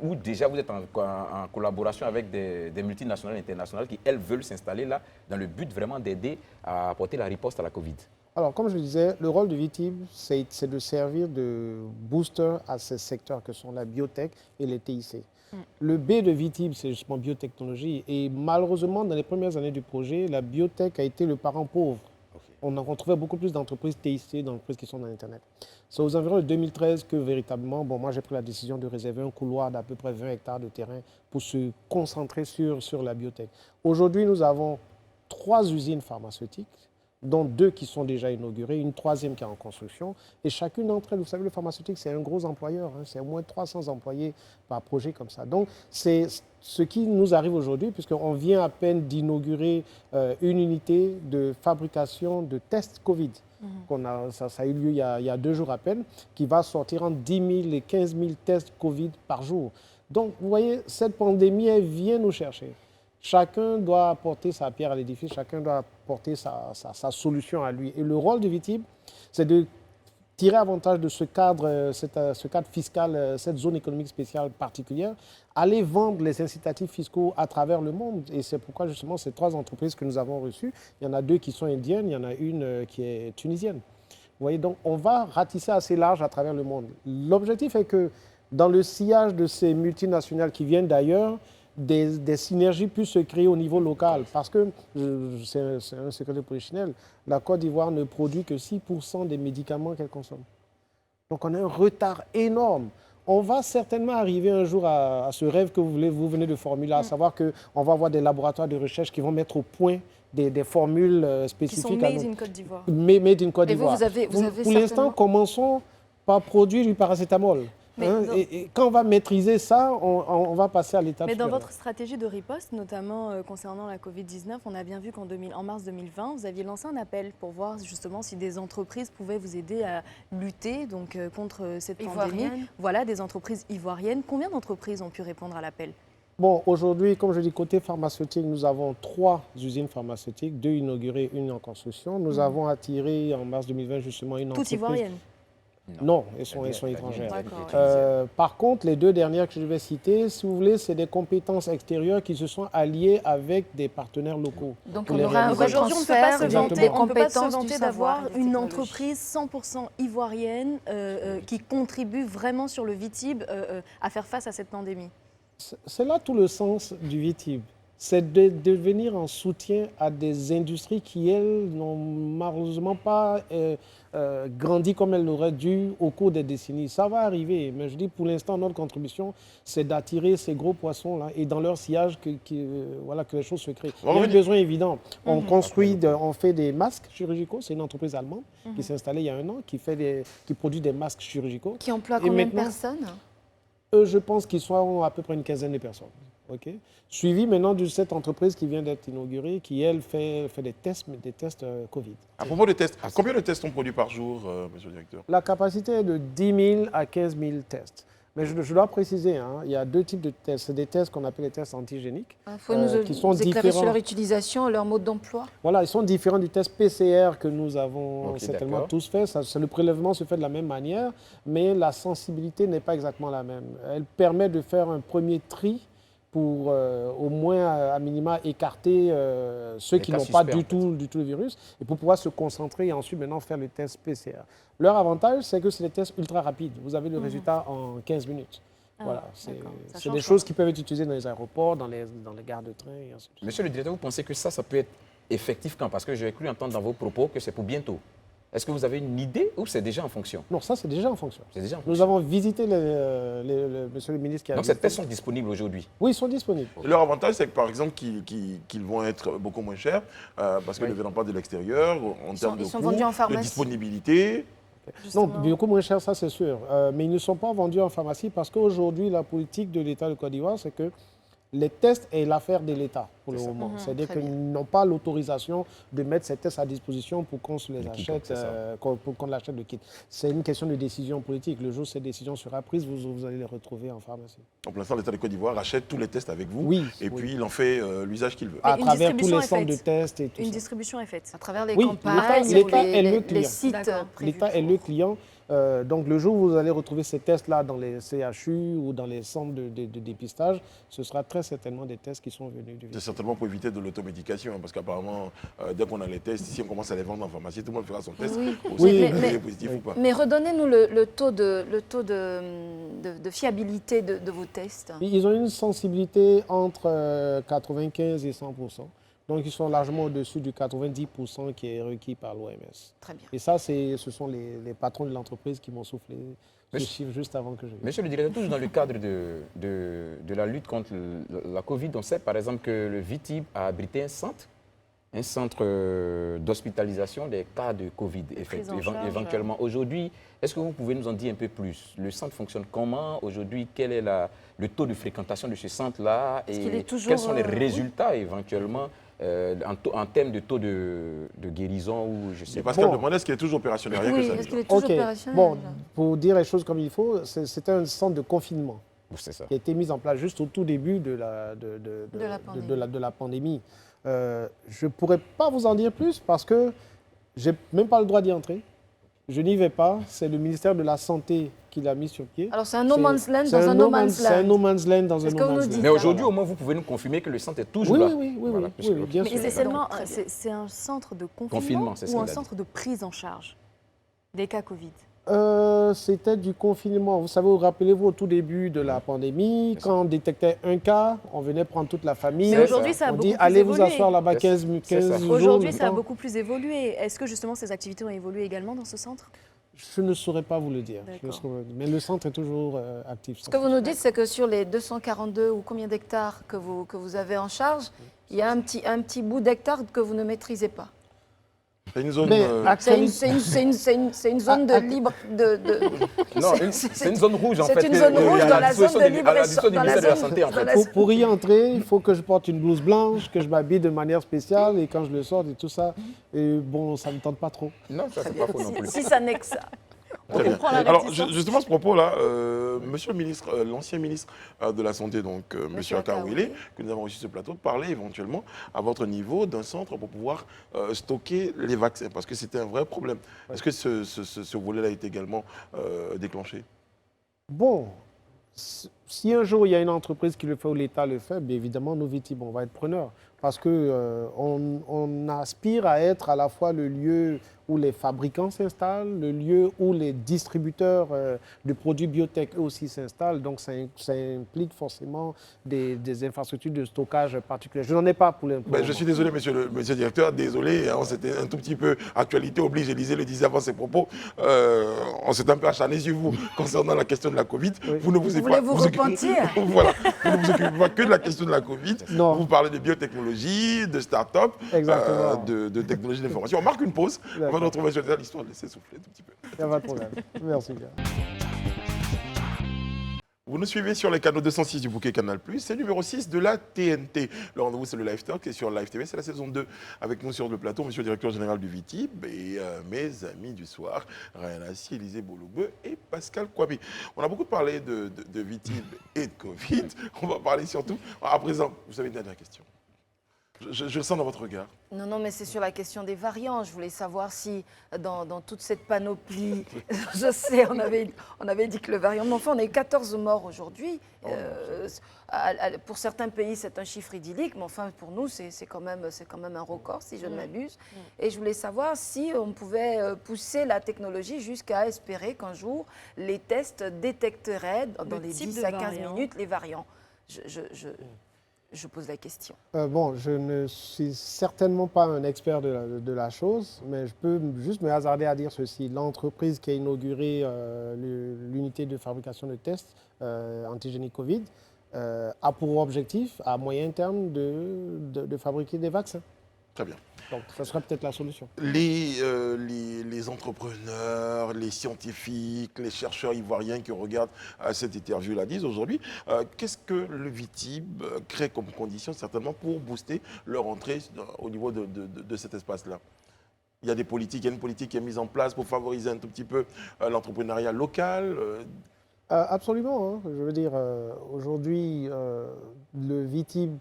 [SPEAKER 3] ou déjà vous êtes en collaboration avec des multinationales internationales qui, elles, veulent s'installer là dans le but vraiment d'aider à apporter la riposte à la Covid?
[SPEAKER 5] Alors, comme je le disais, le rôle du VITIB, c'est de servir de booster à ces secteurs que sont la biotech et les TIC. Le B de VITIB, c'est justement biotechnologie. Et malheureusement, dans les premières années du projet, la biotech a été le parent pauvre. On trouvait beaucoup plus d'entreprises TIC, d'entreprises qui sont dans Internet. C'est aux environs de 2013 que véritablement, moi j'ai pris la décision de réserver un couloir d'à peu près 20 hectares de terrain pour se concentrer sur la biotech. Aujourd'hui, nous avons 3 usines pharmaceutiques, dont 2 qui sont déjà inaugurées, une 3e qui est en construction. Et chacune d'entre elles, vous savez, le pharmaceutique, c'est un gros employeur. C'est au moins 300 employés par projet comme ça. Donc, c'est ce qui nous arrive aujourd'hui, puisqu'on vient à peine d'inaugurer une unité de fabrication de tests Covid. Ça a eu lieu il y a 2 jours à peine, qui va sortir entre 10 000 et 15 000 tests Covid par jour. Donc, vous voyez, cette pandémie, elle vient nous chercher. Chacun doit apporter sa pierre à l'édifice, chacun doit apporter sa solution à lui. Et le rôle du VITIB, c'est de tirer avantage de ce cadre fiscal, cette zone économique spéciale particulière, aller vendre les incitatifs fiscaux à travers le monde. Et c'est pourquoi justement ces 3 entreprises que nous avons reçues, il y en a 2 qui sont indiennes, il y en a une qui est tunisienne. Vous voyez, donc on va ratisser assez large à travers le monde. L'objectif est que dans le sillage de ces multinationales qui viennent d'ailleurs, des synergies puissent se créer au niveau local. Parce que, c'est un secret de polichinelle, la Côte d'Ivoire ne produit que 6% des médicaments qu'elle consomme. Donc on a un retard énorme. On va certainement arriver un jour à ce rêve que vous venez de formuler, à savoir qu'on va avoir des laboratoires de recherche qui vont mettre au point des formules spécifiques.
[SPEAKER 4] Qui sont made in Côte d'Ivoire.
[SPEAKER 5] Made in Côte d'Ivoire.
[SPEAKER 2] vous avez
[SPEAKER 5] Pour
[SPEAKER 2] certainement...
[SPEAKER 5] l'instant, commençons par produire du paracétamol. Et quand on va maîtriser ça, on va passer à l'étape
[SPEAKER 4] Mais dans
[SPEAKER 5] supérieure.
[SPEAKER 4] votre stratégie de riposte, notamment concernant la Covid-19, on a bien vu qu'en mars 2020, vous aviez lancé un appel pour voir justement si des entreprises pouvaient vous aider à lutter contre cette pandémie. Voilà, des entreprises ivoiriennes. Combien d'entreprises ont pu répondre à l'appel?
[SPEAKER 5] Bon, aujourd'hui, comme je dis, côté pharmaceutique, nous avons 3 usines pharmaceutiques, 2 inaugurées, 1 en construction. Nous avons attiré en mars 2020 justement une entreprise...
[SPEAKER 4] Toutes ivoiriennes?
[SPEAKER 5] Non, elles sont étrangères.
[SPEAKER 4] D'accord.
[SPEAKER 5] Par contre, les 2 dernières que je vais citer, si vous voulez, c'est des compétences extérieures qui se sont alliées avec des partenaires locaux.
[SPEAKER 2] Donc
[SPEAKER 5] pour
[SPEAKER 2] on
[SPEAKER 5] les
[SPEAKER 2] aura un
[SPEAKER 5] réaliser.
[SPEAKER 4] Aujourd'hui, on ne peut pas se
[SPEAKER 5] Exactement.
[SPEAKER 4] vanter,
[SPEAKER 2] on
[SPEAKER 4] on peut pas se
[SPEAKER 2] compétences,
[SPEAKER 4] vanter
[SPEAKER 2] du
[SPEAKER 4] d'avoir
[SPEAKER 2] savoir, des
[SPEAKER 4] une
[SPEAKER 2] technologies.
[SPEAKER 4] entreprise 100% ivoirienne qui contribue vraiment sur le VITIB à faire face à cette pandémie.
[SPEAKER 5] C'est là tout le sens du VITIB. C'est de venir en soutien à des industries qui, elles, n'ont malheureusement pas grandi comme elles l'auraient dû au cours des décennies. Ça va arriver, mais je dis pour l'instant, notre contribution, c'est d'attirer ces gros poissons-là et dans leur sillage que les choses se créent. Il y a un besoin évident. On on fait des masques chirurgicaux. C'est une entreprise allemande qui s'est installée il y a 1 an, qui produit des masques chirurgicaux.
[SPEAKER 2] Qui emploie
[SPEAKER 5] Et
[SPEAKER 2] combien de
[SPEAKER 5] maintenant,
[SPEAKER 2] personnes?
[SPEAKER 5] Eux, je pense qu'ils sont à peu près une 15aine de personnes. Okay. Suivi maintenant de cette entreprise qui vient d'être inaugurée, qui, elle, fait des tests, mais des tests Covid.
[SPEAKER 1] À propos de tests, combien de tests on produit par jour, monsieur le directeur?
[SPEAKER 5] La capacité est de 10 000 à 15 000 tests. Mais je dois préciser, il y a 2 types de tests. C'est des tests qu'on appelle les tests antigéniques.
[SPEAKER 2] Il faut nous
[SPEAKER 5] qui sont
[SPEAKER 2] éclairer
[SPEAKER 5] différents.
[SPEAKER 2] sur leur utilisation, leur mode d'emploi.
[SPEAKER 5] Voilà, ils sont différents du test PCR que nous avons certainement
[SPEAKER 3] d'accord.
[SPEAKER 5] tous fait. Le prélèvement se fait de la même manière, mais la sensibilité n'est pas exactement la même. Elle permet de faire un premier tri pour au moins à minima écarter ceux qui
[SPEAKER 3] cas
[SPEAKER 5] n'ont pas
[SPEAKER 3] suspects,
[SPEAKER 5] du tout le virus et pour pouvoir se concentrer et ensuite maintenant faire les tests PCR. Leur avantage, c'est que c'est des tests ultra rapides. Vous avez le résultat en 15 minutes. Voilà, c'est des choses qui peuvent être utilisées dans les aéroports, dans les gares de train et ainsi de suite.
[SPEAKER 3] Monsieur le directeur, vous pensez que ça peut être effectif quand? Parce que j'ai cru entendre dans vos propos que c'est pour bientôt. Est-ce que vous avez une idée ou c'est déjà en fonction?
[SPEAKER 5] Non, ça c'est déjà en fonction.
[SPEAKER 3] C'est déjà en
[SPEAKER 5] Nous
[SPEAKER 3] fonction.
[SPEAKER 5] avons visité monsieur le ministre qui a...
[SPEAKER 3] Donc ces tests sont disponibles aujourd'hui?
[SPEAKER 5] Oui, ils sont disponibles.
[SPEAKER 1] Leur avantage, c'est que par exemple, qu'ils vont être beaucoup moins chers parce qu'ils ne viennent pas de l'extérieur en termes de
[SPEAKER 2] sont
[SPEAKER 1] coût,
[SPEAKER 2] vendus en
[SPEAKER 1] de
[SPEAKER 2] pharmacie.
[SPEAKER 1] disponibilité.
[SPEAKER 5] Non, beaucoup moins cher, ça c'est sûr. Mais ils ne sont pas vendus en pharmacie parce qu'aujourd'hui, la politique de l'État de Côte d'Ivoire, c'est que Les tests est l'affaire de l'État pour le
[SPEAKER 1] C'est ça.
[SPEAKER 5] moment. C'est-à-dire
[SPEAKER 2] très bien.
[SPEAKER 5] qu'ils n'ont pas l'autorisation de mettre ces tests à disposition pour qu'on se les
[SPEAKER 3] Le kit,
[SPEAKER 5] achète,
[SPEAKER 3] c'est ça.
[SPEAKER 5] pour qu'on l'achète le kit. C'est une question de décision politique. Le jour où cette décision sera prise, vous allez les retrouver en pharmacie.
[SPEAKER 1] Donc, pour l'instant, l'État de Côte d'Ivoire achète tous les tests avec vous.
[SPEAKER 5] Oui,
[SPEAKER 1] Et
[SPEAKER 5] oui.
[SPEAKER 1] puis, il en fait l'usage qu'il veut.
[SPEAKER 4] Mais
[SPEAKER 5] À
[SPEAKER 4] une
[SPEAKER 5] travers tous
[SPEAKER 4] distribution
[SPEAKER 5] les
[SPEAKER 4] est
[SPEAKER 5] centres de
[SPEAKER 4] faite.
[SPEAKER 5] tests et tout
[SPEAKER 4] Une
[SPEAKER 5] ça.
[SPEAKER 4] distribution est faite.
[SPEAKER 2] À travers les
[SPEAKER 5] Oui,
[SPEAKER 2] campagnes,
[SPEAKER 5] l'État est le
[SPEAKER 2] les
[SPEAKER 5] client.
[SPEAKER 2] sites
[SPEAKER 4] D'accord.
[SPEAKER 2] prévus
[SPEAKER 5] L'État est
[SPEAKER 2] pour.
[SPEAKER 5] le client. Donc, le jour où vous allez retrouver ces tests-là dans les CHU ou dans les centres de dépistage, ce sera très certainement des tests qui sont venus du
[SPEAKER 1] C'est certainement pour éviter de l'automédication, hein, parce qu'apparemment, dès qu'on a les tests, si on commence à les vendre en pharmacie, tout le monde fera son test.
[SPEAKER 2] Oui.
[SPEAKER 1] Pour
[SPEAKER 5] Oui,
[SPEAKER 1] savoir
[SPEAKER 2] mais-
[SPEAKER 1] s'il est positif ou pas.
[SPEAKER 2] Mais redonnez-nous le taux de fiabilité de vos tests.
[SPEAKER 5] Ils ont une sensibilité entre 95 et 100%. Donc, ils sont largement au-dessus du 90% qui est requis par l'OMS.
[SPEAKER 2] Très bien.
[SPEAKER 5] Et ça, ce sont les patrons de l'entreprise qui m'ont soufflé ce
[SPEAKER 3] Monsieur-
[SPEAKER 5] chiffre juste avant que je...
[SPEAKER 3] Monsieur le directeur, toujours dans le cadre de la lutte contre la Covid, on sait par exemple que le VITIB a abrité un centre d'hospitalisation des cas de Covid,
[SPEAKER 4] Prise en charge.
[SPEAKER 3] éventuellement. Aujourd'hui, est-ce que vous pouvez nous en dire un peu plus? Le centre fonctionne comment? Aujourd'hui, quel est le taux de fréquentation de ce centre-là?
[SPEAKER 2] Est-ce qu'il est
[SPEAKER 3] Et
[SPEAKER 2] toujours,
[SPEAKER 3] quels sont les
[SPEAKER 2] oui.
[SPEAKER 3] résultats éventuellement en termes de taux de guérison ou je sais
[SPEAKER 1] Et
[SPEAKER 3] pas.
[SPEAKER 1] Pascal
[SPEAKER 5] Bon.
[SPEAKER 1] demandait est-ce qu'il est toujours opérationnel, rien que
[SPEAKER 2] Oui,
[SPEAKER 1] ça.
[SPEAKER 2] est-ce
[SPEAKER 1] déjà.
[SPEAKER 2] qu'il est toujours
[SPEAKER 5] Ok.
[SPEAKER 2] opérationnel?
[SPEAKER 5] Bon, pour dire les choses comme il faut, c'était un centre de confinement
[SPEAKER 3] C'est ça.
[SPEAKER 5] qui a été mis en place juste au tout début de la
[SPEAKER 2] De la pandémie.
[SPEAKER 5] Je ne pourrais pas vous en dire plus parce que je n'ai même pas le droit d'y entrer. Je n'y vais pas. C'est le ministère de la Santé qui l'a mis sur pied.
[SPEAKER 2] Alors, c'est un no man's land
[SPEAKER 5] C'est
[SPEAKER 2] dans un no man's
[SPEAKER 5] C'est un no
[SPEAKER 2] land.
[SPEAKER 5] man's land dans un
[SPEAKER 2] Est-ce
[SPEAKER 5] no
[SPEAKER 2] que vous
[SPEAKER 5] man's
[SPEAKER 2] nous
[SPEAKER 5] land.
[SPEAKER 2] dites
[SPEAKER 3] Mais aujourd'hui, au moins, vous pouvez nous confirmer que le centre est toujours
[SPEAKER 5] Oui,
[SPEAKER 3] là.
[SPEAKER 5] oui, oui,
[SPEAKER 3] Voilà,
[SPEAKER 5] oui,
[SPEAKER 3] puisque-
[SPEAKER 5] oui, bien
[SPEAKER 4] Mais
[SPEAKER 5] sûr.
[SPEAKER 4] c'est seulement,
[SPEAKER 2] Très bien.
[SPEAKER 4] c'est un centre de
[SPEAKER 3] Confinement,
[SPEAKER 4] confinement
[SPEAKER 3] c'est ce
[SPEAKER 4] ou
[SPEAKER 3] qu'il
[SPEAKER 4] un
[SPEAKER 3] a dit.
[SPEAKER 4] centre de prise en charge des cas Covid?
[SPEAKER 5] C'était du confinement. Vous savez, vous rappelez-vous au tout début de la pandémie,
[SPEAKER 3] C'est ça.
[SPEAKER 5] quand on détectait un cas, on venait prendre toute la famille.
[SPEAKER 4] Mais
[SPEAKER 3] C'est
[SPEAKER 4] aujourd'hui,
[SPEAKER 3] ça.
[SPEAKER 4] ça a
[SPEAKER 5] On
[SPEAKER 4] beaucoup
[SPEAKER 5] dit,
[SPEAKER 4] plus
[SPEAKER 5] allez vous
[SPEAKER 4] évolué.
[SPEAKER 5] asseoir là-bas
[SPEAKER 3] C'est
[SPEAKER 5] 15,
[SPEAKER 3] ça.
[SPEAKER 5] 15 jours.
[SPEAKER 4] Aujourd'hui,
[SPEAKER 5] le
[SPEAKER 4] ça a
[SPEAKER 5] temps.
[SPEAKER 4] beaucoup plus évolué. Est-ce que justement ces activités ont évolué également dans ce centre?
[SPEAKER 5] Je ne saurais pas vous le dire. Je ne
[SPEAKER 4] D'accord.
[SPEAKER 5] saurais- Mais le centre est toujours actif.
[SPEAKER 2] Ce que vous nous dites, c'est que sur les 242 ou combien d'hectares que vous avez en charge, il y a un petit bout d'hectare que vous ne maîtrisez pas.
[SPEAKER 1] C'est une zone.
[SPEAKER 5] Mais
[SPEAKER 2] C'est une zone de libre.
[SPEAKER 3] Non, c'est une zone rouge en
[SPEAKER 2] c'est
[SPEAKER 3] fait.
[SPEAKER 2] une zone rouge
[SPEAKER 3] à
[SPEAKER 2] dans la
[SPEAKER 3] disposition
[SPEAKER 2] zone de
[SPEAKER 3] à la
[SPEAKER 2] libre-échange,
[SPEAKER 3] disposition du
[SPEAKER 2] dans la
[SPEAKER 3] ministère de la
[SPEAKER 2] zone-
[SPEAKER 3] Santé en
[SPEAKER 2] dans
[SPEAKER 3] fait.
[SPEAKER 2] la-
[SPEAKER 5] pour y entrer, il faut que je porte une blouse blanche, que je m'habille de manière spéciale et quand je le sors et tout ça. Et bon, ça ne me tente pas trop.
[SPEAKER 3] Non, ça c'est pas faux non plus.
[SPEAKER 2] Si ça n'est que ça.
[SPEAKER 1] Très bien.
[SPEAKER 2] comprend
[SPEAKER 1] Alors,
[SPEAKER 2] l'avertissement.
[SPEAKER 1] justement, ce propos-là, monsieur le ministre, l'ancien ministre de la Santé, donc monsieur Akawele, que nous avons reçu sur ce plateau, parlait éventuellement à votre niveau d'un centre pour pouvoir stocker les vaccins, parce que c'était un vrai problème. Est-ce que ce volet-là est également déclenché?
[SPEAKER 5] Bon, si un jour il y a une entreprise qui le fait ou l'État le fait, bien évidemment, nous, VITIB, on va être preneurs. Parce qu'on aspire à être à la fois le lieu où les fabricants s'installent, le lieu où les distributeurs de produits biotech eux aussi s'installent. Donc ça implique forcément des infrastructures de stockage particulières. Je n'en ai pas pour l'instant.
[SPEAKER 1] Ben, je suis désolé, monsieur le directeur, désolé, hein, c'était un tout petit peu actualité oblige, Élisée le disait avant ses propos, on s'est un peu acharné sur vous concernant la question de la Covid.
[SPEAKER 5] Oui.
[SPEAKER 1] Vous ne vous,
[SPEAKER 2] Vous voulez vous repentir?
[SPEAKER 1] Voilà, vous ne vous occupez pas que de la question de la Covid.
[SPEAKER 5] Non.
[SPEAKER 1] Vous parlez de biotechnologie, de start-up,
[SPEAKER 5] Exactement.
[SPEAKER 1] de technologie d'information. On marque une pause, on va
[SPEAKER 5] D'accord.
[SPEAKER 1] nous retrouver sur l'histoire, laissez souffler un tout petit peu.
[SPEAKER 5] Il n'y a pas de problème. Merci bien.
[SPEAKER 1] Vous nous suivez sur les canaux 206 du bouquet Canal+, c'est le numéro 6 de la TNT. Le rendez-vous, c'est le Live Talk, et sur Live TV, c'est la saison 2. Avec nous sur le plateau, monsieur le directeur général du VITIB et mes amis du soir, Ryan Assi, Élisée Boloubeux et Pascal Kouabi. On a beaucoup parlé de VITIB et de Covid. On va parler surtout... À présent, vous avez une dernière question. Je le sens dans votre regard.
[SPEAKER 2] Non, mais c'est sur la question des variants. Je voulais savoir si, dans toute cette panoplie, je sais, on avait dit que le variant... Mais enfin, on a eu 14 morts aujourd'hui. Pour certains pays, c'est un chiffre idyllique, mais enfin, pour nous, c'est quand même un record, si je ne m'abuse. Et je voulais savoir si on pouvait pousser la technologie jusqu'à espérer qu'un jour, les tests détecteraient, dans les
[SPEAKER 4] type
[SPEAKER 2] 10
[SPEAKER 4] de
[SPEAKER 2] à 15
[SPEAKER 4] variant.
[SPEAKER 2] minutes, les variants. Je pose la question.
[SPEAKER 5] Bon, je ne suis certainement pas un expert de la chose, mais je peux juste me hasarder à dire ceci. L'entreprise qui a inauguré l'unité de fabrication de tests antigéniques Covid a pour objectif, à moyen terme, de fabriquer des vaccins.
[SPEAKER 1] Très bien.
[SPEAKER 5] Donc, ça sera peut-être la solution.
[SPEAKER 1] Les entrepreneurs, les scientifiques, les chercheurs ivoiriens qui regardent cette interview-là disent aujourd'hui, qu'est-ce que le VITIB crée comme condition certainement pour booster leur entrée au niveau de cet espace-là? Il y a des politiques, il y a une politique qui est mise en place pour favoriser un tout petit peu l'entrepreneuriat local.
[SPEAKER 5] Absolument. Hein. Je veux dire, aujourd'hui, le VITIB,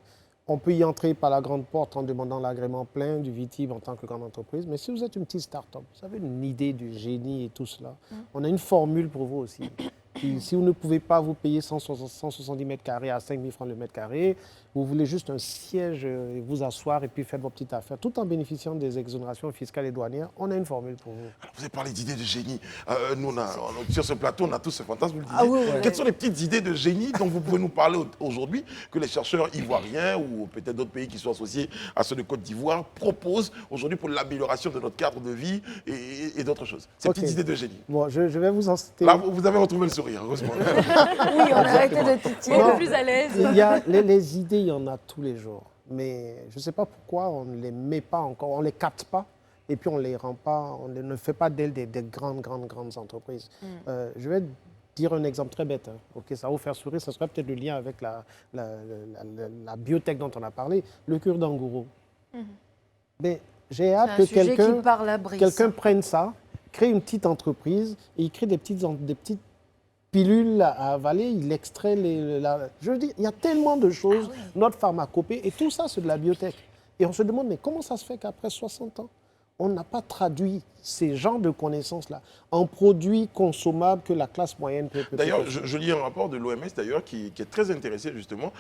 [SPEAKER 5] on peut y entrer par la grande porte en demandant l'agrément plein du VITIB en tant que grande entreprise. Mais si vous êtes une petite start-up, vous avez une idée du génie et tout cela, on a une formule pour vous aussi. Puis, si vous ne pouvez pas vous payer 170 mètres carrés à 5 000 francs le mètre carré, vous voulez juste un siège et vous asseoir et puis faire vos petites affaires, tout en bénéficiant des exonérations fiscales et douanières, on a une formule pour vous.
[SPEAKER 1] Alors, vous avez parlé d'idées de génie. Nous, sur ce plateau, on a tous ce fantasme, vous le disiez.
[SPEAKER 2] Ah oui, oui,
[SPEAKER 1] Quelles
[SPEAKER 2] oui.
[SPEAKER 1] sont les petites idées de génie dont vous pouvez nous parler aujourd'hui, que les chercheurs ivoiriens ou peut-être d'autres pays qui sont associés à ceux de Côte d'Ivoire proposent aujourd'hui pour l'amélioration de notre cadre de vie et d'autres choses? Ces petites idées de génie.
[SPEAKER 5] Bon, je vais vous en citer.
[SPEAKER 1] Là, vous avez retrouvé le sourire, heureusement.
[SPEAKER 2] Oui, on a arrêté de titiller.
[SPEAKER 4] Un
[SPEAKER 5] Non.
[SPEAKER 4] peu plus à l'aise.
[SPEAKER 5] Il y a les idées, il y en a tous les jours. Mais je ne sais pas pourquoi on ne les met pas encore, on ne les capte pas. Et puis on ne les rend pas, on ne fait pas d'elles des grandes entreprises. Je vais dire un exemple très bête. Hein. Ok, ça va vous faire sourire, ça serait peut-être le lien avec la biotech dont on a parlé, le cure d'Angourou. Mais j'ai
[SPEAKER 2] C'est
[SPEAKER 5] hâte
[SPEAKER 2] un
[SPEAKER 5] que
[SPEAKER 2] sujet qui parle à Brice.
[SPEAKER 5] quelqu'un prenne ça, crée une petite entreprise et il crée des petites pilules à avaler, il extrait je veux dire, il y a tellement de choses, notre pharmacopée, et tout ça, c'est de la biotech. Et on se demande, mais comment ça se fait qu'après 60 ans, on n'a pas traduit ces genres de connaissances-là en produits consommables que la classe moyenne peut
[SPEAKER 1] D'ailleurs,
[SPEAKER 5] consommer.
[SPEAKER 1] je lis un rapport de l'OMS d'ailleurs qui est très intéressé justement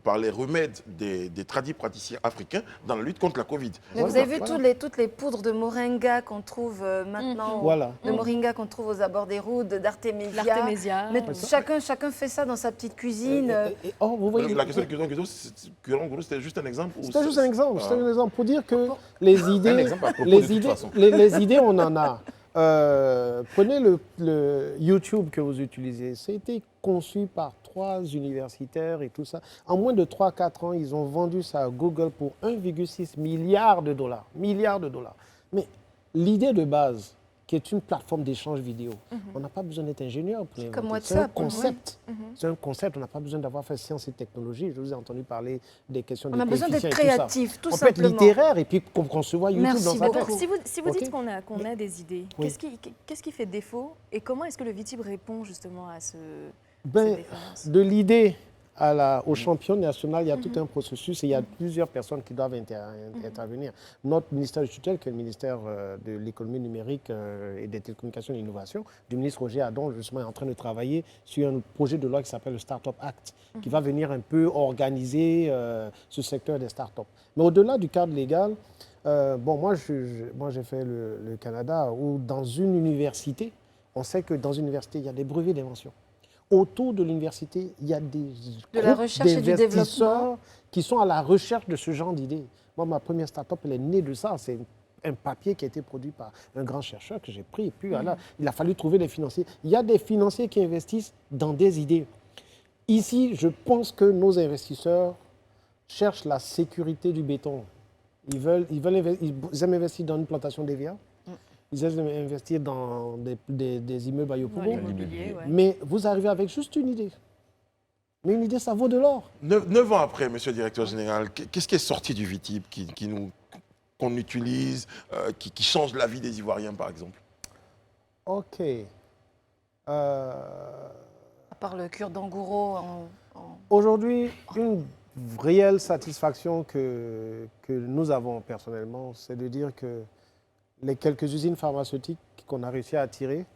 [SPEAKER 1] par les remèdes des tradis praticiens africains dans la lutte contre la Covid.
[SPEAKER 2] Mais vous avez vu toutes les poudres de moringa qu'on trouve maintenant,
[SPEAKER 5] Voilà.
[SPEAKER 2] de moringa qu'on trouve aux abords des routes, d'artémisia.
[SPEAKER 4] L'artémésia.
[SPEAKER 2] Mais chacun fait ça dans sa petite cuisine.
[SPEAKER 5] Oh, vous voyez,
[SPEAKER 1] La question de cure d'Angourou, c'était juste un exemple.
[SPEAKER 5] c'était juste un exemple. C'était un exemple pour dire que
[SPEAKER 2] Pour-
[SPEAKER 5] les
[SPEAKER 3] Un
[SPEAKER 5] idées,
[SPEAKER 3] exemple à propos de toute façon.
[SPEAKER 5] les idées, on en a. Prenez le YouTube que vous utilisez. Ça a été conçu par 3 universitaires et tout ça. En moins de 3-4 ans, ils ont vendu ça à Google pour 1,6 milliard de dollars. Milliards de dollars. Mais l'idée de base, qui est une plateforme d'échange vidéo, on n'a pas besoin d'être ingénieur pour l'inventer.
[SPEAKER 2] comme
[SPEAKER 5] C'est un
[SPEAKER 2] WhatsApp,
[SPEAKER 5] concept. C'est un concept. On n'a pas besoin d'avoir fait sciences et technologies. Je vous ai entendu parler des questions de
[SPEAKER 2] On a besoin d'être
[SPEAKER 5] coefficients et tout ça.
[SPEAKER 2] créatif, tout
[SPEAKER 5] On peut être
[SPEAKER 2] simplement.
[SPEAKER 5] littéraire et puis concevoir YouTube
[SPEAKER 2] Merci
[SPEAKER 5] dans sa
[SPEAKER 2] beaucoup.
[SPEAKER 5] tête.
[SPEAKER 4] Donc, si vous
[SPEAKER 5] Ok.
[SPEAKER 4] dites qu'on a des idées,
[SPEAKER 5] Oui.
[SPEAKER 4] qu'est-ce qui fait défaut et comment est-ce que le VITIB répond justement à ces
[SPEAKER 5] Ben,
[SPEAKER 4] différences?
[SPEAKER 5] de l'idée au champion national, il y a tout un processus et il y a plusieurs personnes qui doivent intervenir. Notre ministère du tutelle, qui est le ministère de l'économie numérique et des télécommunications et de l'innovation, du ministre Roger Adon, justement, est en train de travailler sur un projet de loi qui s'appelle le Startup Act, qui va venir un peu organiser ce secteur des startups. Mais au-delà du cadre légal, moi j'ai fait le Canada, où dans une université, on sait que dans une université, il y a des brevets d'invention. Autour de l'université, il y a des
[SPEAKER 2] la
[SPEAKER 5] groupes
[SPEAKER 2] recherche et du
[SPEAKER 5] d'investisseurs
[SPEAKER 2] développement.
[SPEAKER 5] qui sont à la recherche de ce genre d'idées. Moi, ma première start-up, elle est née de ça. C'est un papier qui a été produit par un grand chercheur que j'ai pris. Et puis, voilà, il a fallu trouver des financiers. Il y a des financiers qui investissent dans des idées. Ici, je pense que nos investisseurs cherchent la sécurité du béton. Ils aiment investir dans une plantation d'EVA. Ils aiment investir dans des immeubles à
[SPEAKER 4] Dans
[SPEAKER 5] Yopougon.
[SPEAKER 4] l'immobilier, ouais.
[SPEAKER 5] Mais vous arrivez avec juste une idée. Mais une idée, ça vaut de l'or.
[SPEAKER 1] 9 ans après, monsieur le directeur général, qu'est-ce qui est sorti du VITIB qu'on utilise, qui change la vie des Ivoiriens, par exemple?
[SPEAKER 5] OK.
[SPEAKER 2] À part le cure d'Angourou
[SPEAKER 5] Aujourd'hui, une réelle satisfaction que nous avons personnellement, c'est de dire que les quelques usines pharmaceutiques qu'on a réussi à attirer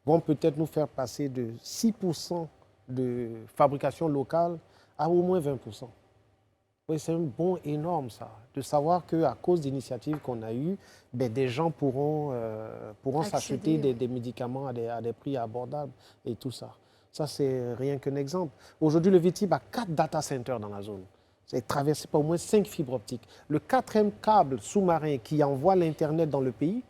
[SPEAKER 5] vont peut-être nous faire passer de 6% de fabrication locale à au moins 20%. Oui, c'est un bond énorme, ça, de savoir qu'à cause d'initiatives qu'on a eues, des gens pourront s'acheter
[SPEAKER 2] Accéder,
[SPEAKER 5] des médicaments à des prix abordables et tout ça. Ça, c'est rien qu'un exemple. Aujourd'hui, le VITIB a 4 data centers dans la zone. C'est traversé par au moins 5 fibres optiques. Le 4e câble sous-marin qui envoie l'Internet dans le pays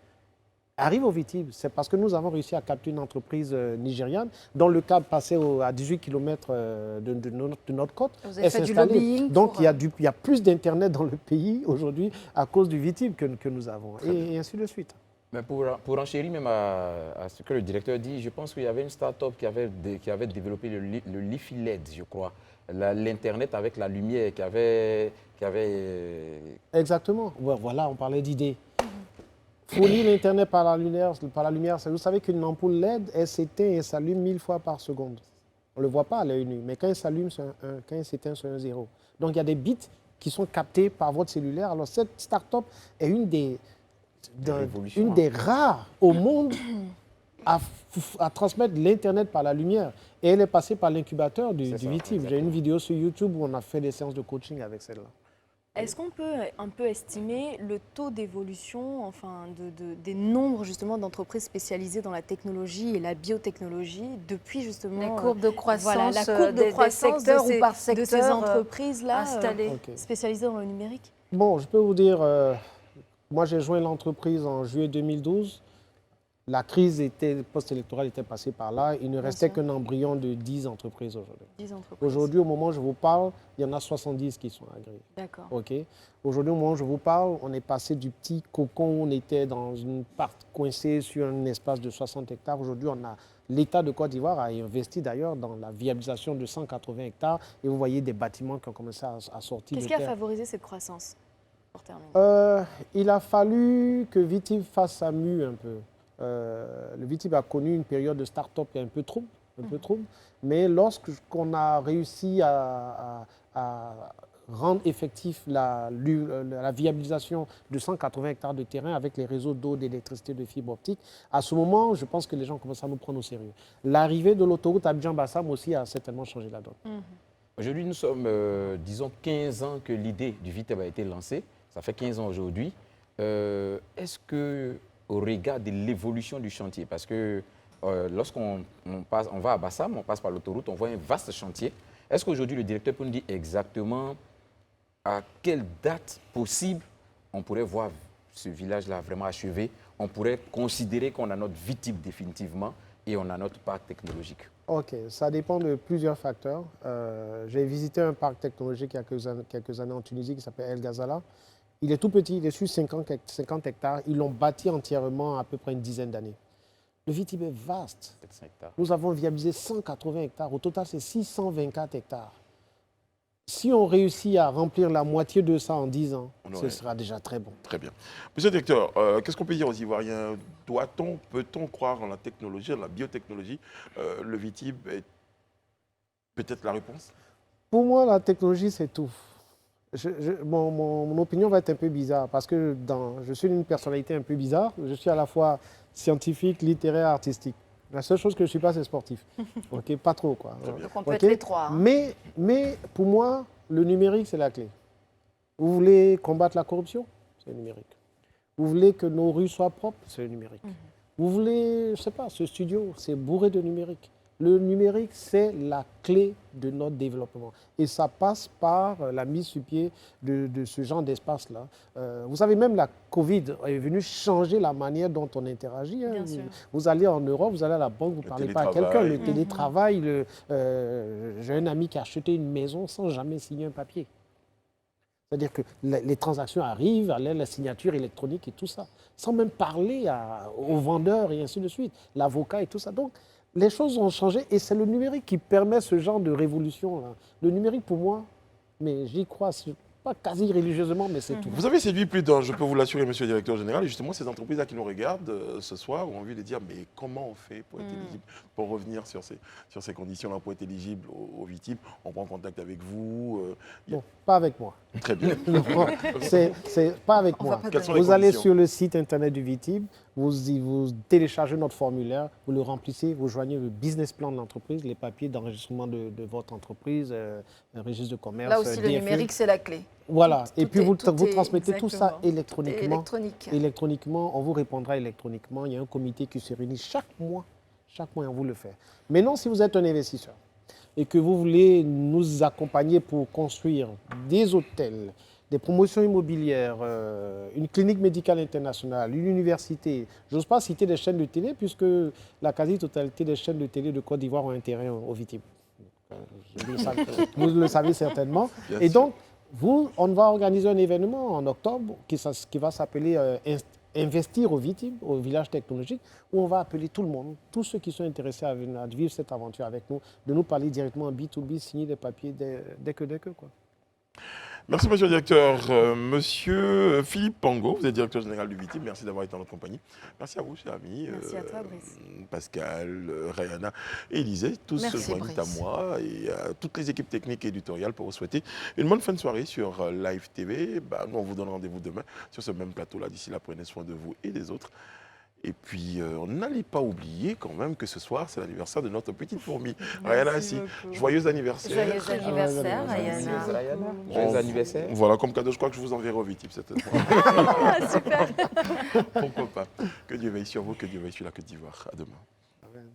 [SPEAKER 5] arrive au VITIB. C'est parce que nous avons réussi à capter une entreprise nigériane dont le câble passait à 18 km de notre côte.
[SPEAKER 2] Vous avez
[SPEAKER 5] et
[SPEAKER 2] fait du
[SPEAKER 5] s'installer.
[SPEAKER 2] lobbying
[SPEAKER 5] Donc
[SPEAKER 2] pour,
[SPEAKER 5] il y a plus d'Internet dans le pays aujourd'hui à cause du VITIB que nous avons. Et ainsi de suite.
[SPEAKER 3] Mais pour enchérir même à ce que le directeur dit, je pense qu'il y avait une start-up qui avait développé le Leafy LED, je crois. L'Internet avec la lumière qui avait
[SPEAKER 5] Exactement. Voilà, on parlait d'idées. Fournir l'Internet par la lumière, vous savez qu'une ampoule LED, elle s'éteint et s'allume 1000 fois par seconde. On ne le voit pas à l'œil nu, mais quand elle s'allume, c'est un 1, quand elle s'éteint, c'est un 0. Donc il y a des bits qui sont captés par votre cellulaire. Alors cette start-up est une des rares au monde à transmettre l'Internet par la lumière. Et elle est passée par l'incubateur du VITIB. J'ai une vidéo sur YouTube où on a fait des séances de coaching avec celle-là.
[SPEAKER 4] Est-ce qu'on peut un peu estimer le taux d'évolution, enfin, des nombres justement d'entreprises spécialisées dans la technologie et la biotechnologie depuis justement
[SPEAKER 2] les courbes de croissance,
[SPEAKER 4] voilà, la courbe de croissance
[SPEAKER 2] secteurs
[SPEAKER 4] de
[SPEAKER 2] ou par
[SPEAKER 4] ces
[SPEAKER 2] secteur
[SPEAKER 4] entreprises-là
[SPEAKER 2] installées.
[SPEAKER 4] spécialisées dans le numérique?
[SPEAKER 5] Bon, je peux vous dire, moi j'ai joint l'entreprise en juillet 2012. La crise post-électorale était passée par là. Il ne restait qu'un embryon de 10 entreprises aujourd'hui.
[SPEAKER 4] 10 entreprises.
[SPEAKER 5] Aujourd'hui, au moment où je vous parle, il y en a 70 qui sont agréées.
[SPEAKER 4] D'accord.
[SPEAKER 5] OK. Aujourd'hui, au moment où je vous parle, on est passé du petit cocon où on était dans une part coincée sur un espace de 60 hectares. Aujourd'hui, l'État de Côte d'Ivoire a investi d'ailleurs dans la viabilisation de 180 hectares. Et vous voyez des bâtiments qui ont commencé à sortir de
[SPEAKER 4] Qu'est-ce
[SPEAKER 5] terre.
[SPEAKER 4] qui a favorisé cette croissance, pour terminer?
[SPEAKER 5] Il a fallu que VITIB fasse sa mue un peu. Le VITIB a connu une période de start-up un peu trouble, mais lorsqu'on a réussi à rendre effectif la viabilisation de 180 hectares de terrain avec les réseaux d'eau, d'électricité, de fibre optique, à ce moment, je pense que les gens commencent à nous prendre au sérieux. L'arrivée de l'autoroute Abidjan-Bassam aussi a certainement changé la donne.
[SPEAKER 3] Aujourd'hui, nous sommes, disons, 15 ans que l'idée du VITIB a été lancée. Ça fait 15 ans aujourd'hui. Est-ce que, au regard de l'évolution du chantier, parce que lorsqu'on va à Bassam, on passe par l'autoroute, on voit un vaste chantier. Est-ce qu'aujourd'hui, le directeur peut nous dire exactement à quelle date possible on pourrait voir ce village-là vraiment achevé? On pourrait considérer qu'on a notre VITIB définitivement et on a notre parc technologique.
[SPEAKER 5] OK, ça dépend de plusieurs facteurs. J'ai visité un parc technologique il y a quelques années en Tunisie qui s'appelle El Ghazala. Il est tout petit, il est sur 50 hectares. Ils l'ont bâti entièrement à peu près une dizaine d'années. Le VITIB est vaste. Nous avons viabilisé 180 hectares. Au total, c'est 624 hectares. Si on réussit à remplir la moitié de ça en 10 ans, ce sera déjà très bon.
[SPEAKER 1] Très bien. Monsieur le directeur, qu'est-ce qu'on peut dire aux Ivoiriens? Peut-on croire en la technologie, en la biotechnologie? Le VITIB est peut-être la réponse?
[SPEAKER 5] Pour moi, la technologie, c'est tout. Mon opinion va être un peu bizarre parce que je suis une personnalité un peu bizarre. Je suis à la fois scientifique, littéraire, artistique. La seule chose que je ne suis pas, c'est sportif. OK, pas trop, quoi.
[SPEAKER 2] Donc on peut être les trois. Hein.
[SPEAKER 5] Mais pour moi, le numérique, c'est la clé. Vous voulez combattre la corruption? C'est le numérique. Vous voulez que nos rues soient propres? C'est le numérique. Vous voulez, je ne sais pas, ce studio, c'est bourré de numérique. Le numérique, c'est la clé de notre développement. Et ça passe par la mise sur pied de ce genre d'espace-là. Vous savez, même la Covid est venue changer la manière dont on interagit. Hein. Vous allez en Europe, vous allez à la banque, vous ne parlez pas à quelqu'un. Le télétravail, j'ai un ami qui a acheté une maison sans jamais signer un papier. C'est-à-dire que les transactions arrivent, la signature électronique et tout ça, sans même parler aux vendeurs et ainsi de suite, l'avocat et tout ça. Donc, les choses ont changé et c'est le numérique qui permet ce genre de révolution-là. Le numérique, pour moi, mais j'y crois, pas quasi religieusement, mais c'est tout.
[SPEAKER 1] Vous avez séduit plus d'un, je peux vous l'assurer, monsieur le directeur général, et justement, ces entreprises-là qui nous regardent ce soir ont envie de dire, mais comment on fait pour être éligible, pour revenir sur ces conditions-là, pour être éligible au VITIB? On prend contact avec vous
[SPEAKER 5] Non, pas avec moi.
[SPEAKER 1] Très bien.
[SPEAKER 5] C'est pas avec moi. Vous allez sur le site internet du VITIB, vous téléchargez notre formulaire, vous le remplissez, vous joignez le business plan de l'entreprise, les papiers d'enregistrement de votre entreprise, le registre de commerce.
[SPEAKER 2] Là aussi,
[SPEAKER 5] DFE.
[SPEAKER 2] le numérique, c'est la clé.
[SPEAKER 5] Voilà, et puis vous transmettez tout ça électroniquement.
[SPEAKER 2] Électroniquement,
[SPEAKER 5] on vous répondra électroniquement. Il y a un comité qui se réunit chaque mois on vous le fait. Maintenant, si vous êtes un investisseur, et que vous voulez nous accompagner pour construire des hôtels, des promotions immobilières, une clinique médicale internationale, une université. Je n'ose pas citer des chaînes de télé puisque la quasi-totalité des chaînes de télé de Côte d'Ivoire ont intérêt au VITIB. Vous le savez certainement.
[SPEAKER 1] Bien
[SPEAKER 5] Et
[SPEAKER 1] sûr.
[SPEAKER 5] donc, on va organiser un événement en octobre qui va s'appeler Investir au VITIB, au village technologique, où on va appeler tout le monde, tous ceux qui sont intéressés à vivre cette aventure avec nous, de nous parler directement en B2B, signer des papiers dès que, quoi.
[SPEAKER 1] Merci, monsieur le directeur. Monsieur Philippe Pango, vous êtes directeur général du VITIB. Merci d'avoir été en notre compagnie. Merci à vous, chers amis.
[SPEAKER 2] Merci à toi, Brice.
[SPEAKER 1] Pascal, Rayana et Élisée, tous se
[SPEAKER 2] Merci,
[SPEAKER 1] joignent à
[SPEAKER 2] Brice.
[SPEAKER 1] moi et à toutes les équipes techniques et éditoriales pour vous souhaiter une bonne fin de soirée sur Live TV. Nous, on vous donne rendez-vous demain sur ce même plateau-là. D'ici là, prenez soin de vous et des autres. Et puis, n'allez pas oublier quand même que ce soir, c'est l'anniversaire de notre petite fourmi. Rayana, aussi. Joyeux anniversaire.
[SPEAKER 2] Joyeux anniversaire, Ayana.
[SPEAKER 3] Joyeux anniversaire.
[SPEAKER 1] Voilà, comme cadeau, je crois que je vous enverrai au VITIB cette fois.
[SPEAKER 4] Ah, super.
[SPEAKER 1] Pourquoi pas. Que Dieu veille sur vous, que Dieu veille sur la Côte d'Ivoire. À demain.
[SPEAKER 5] Amen.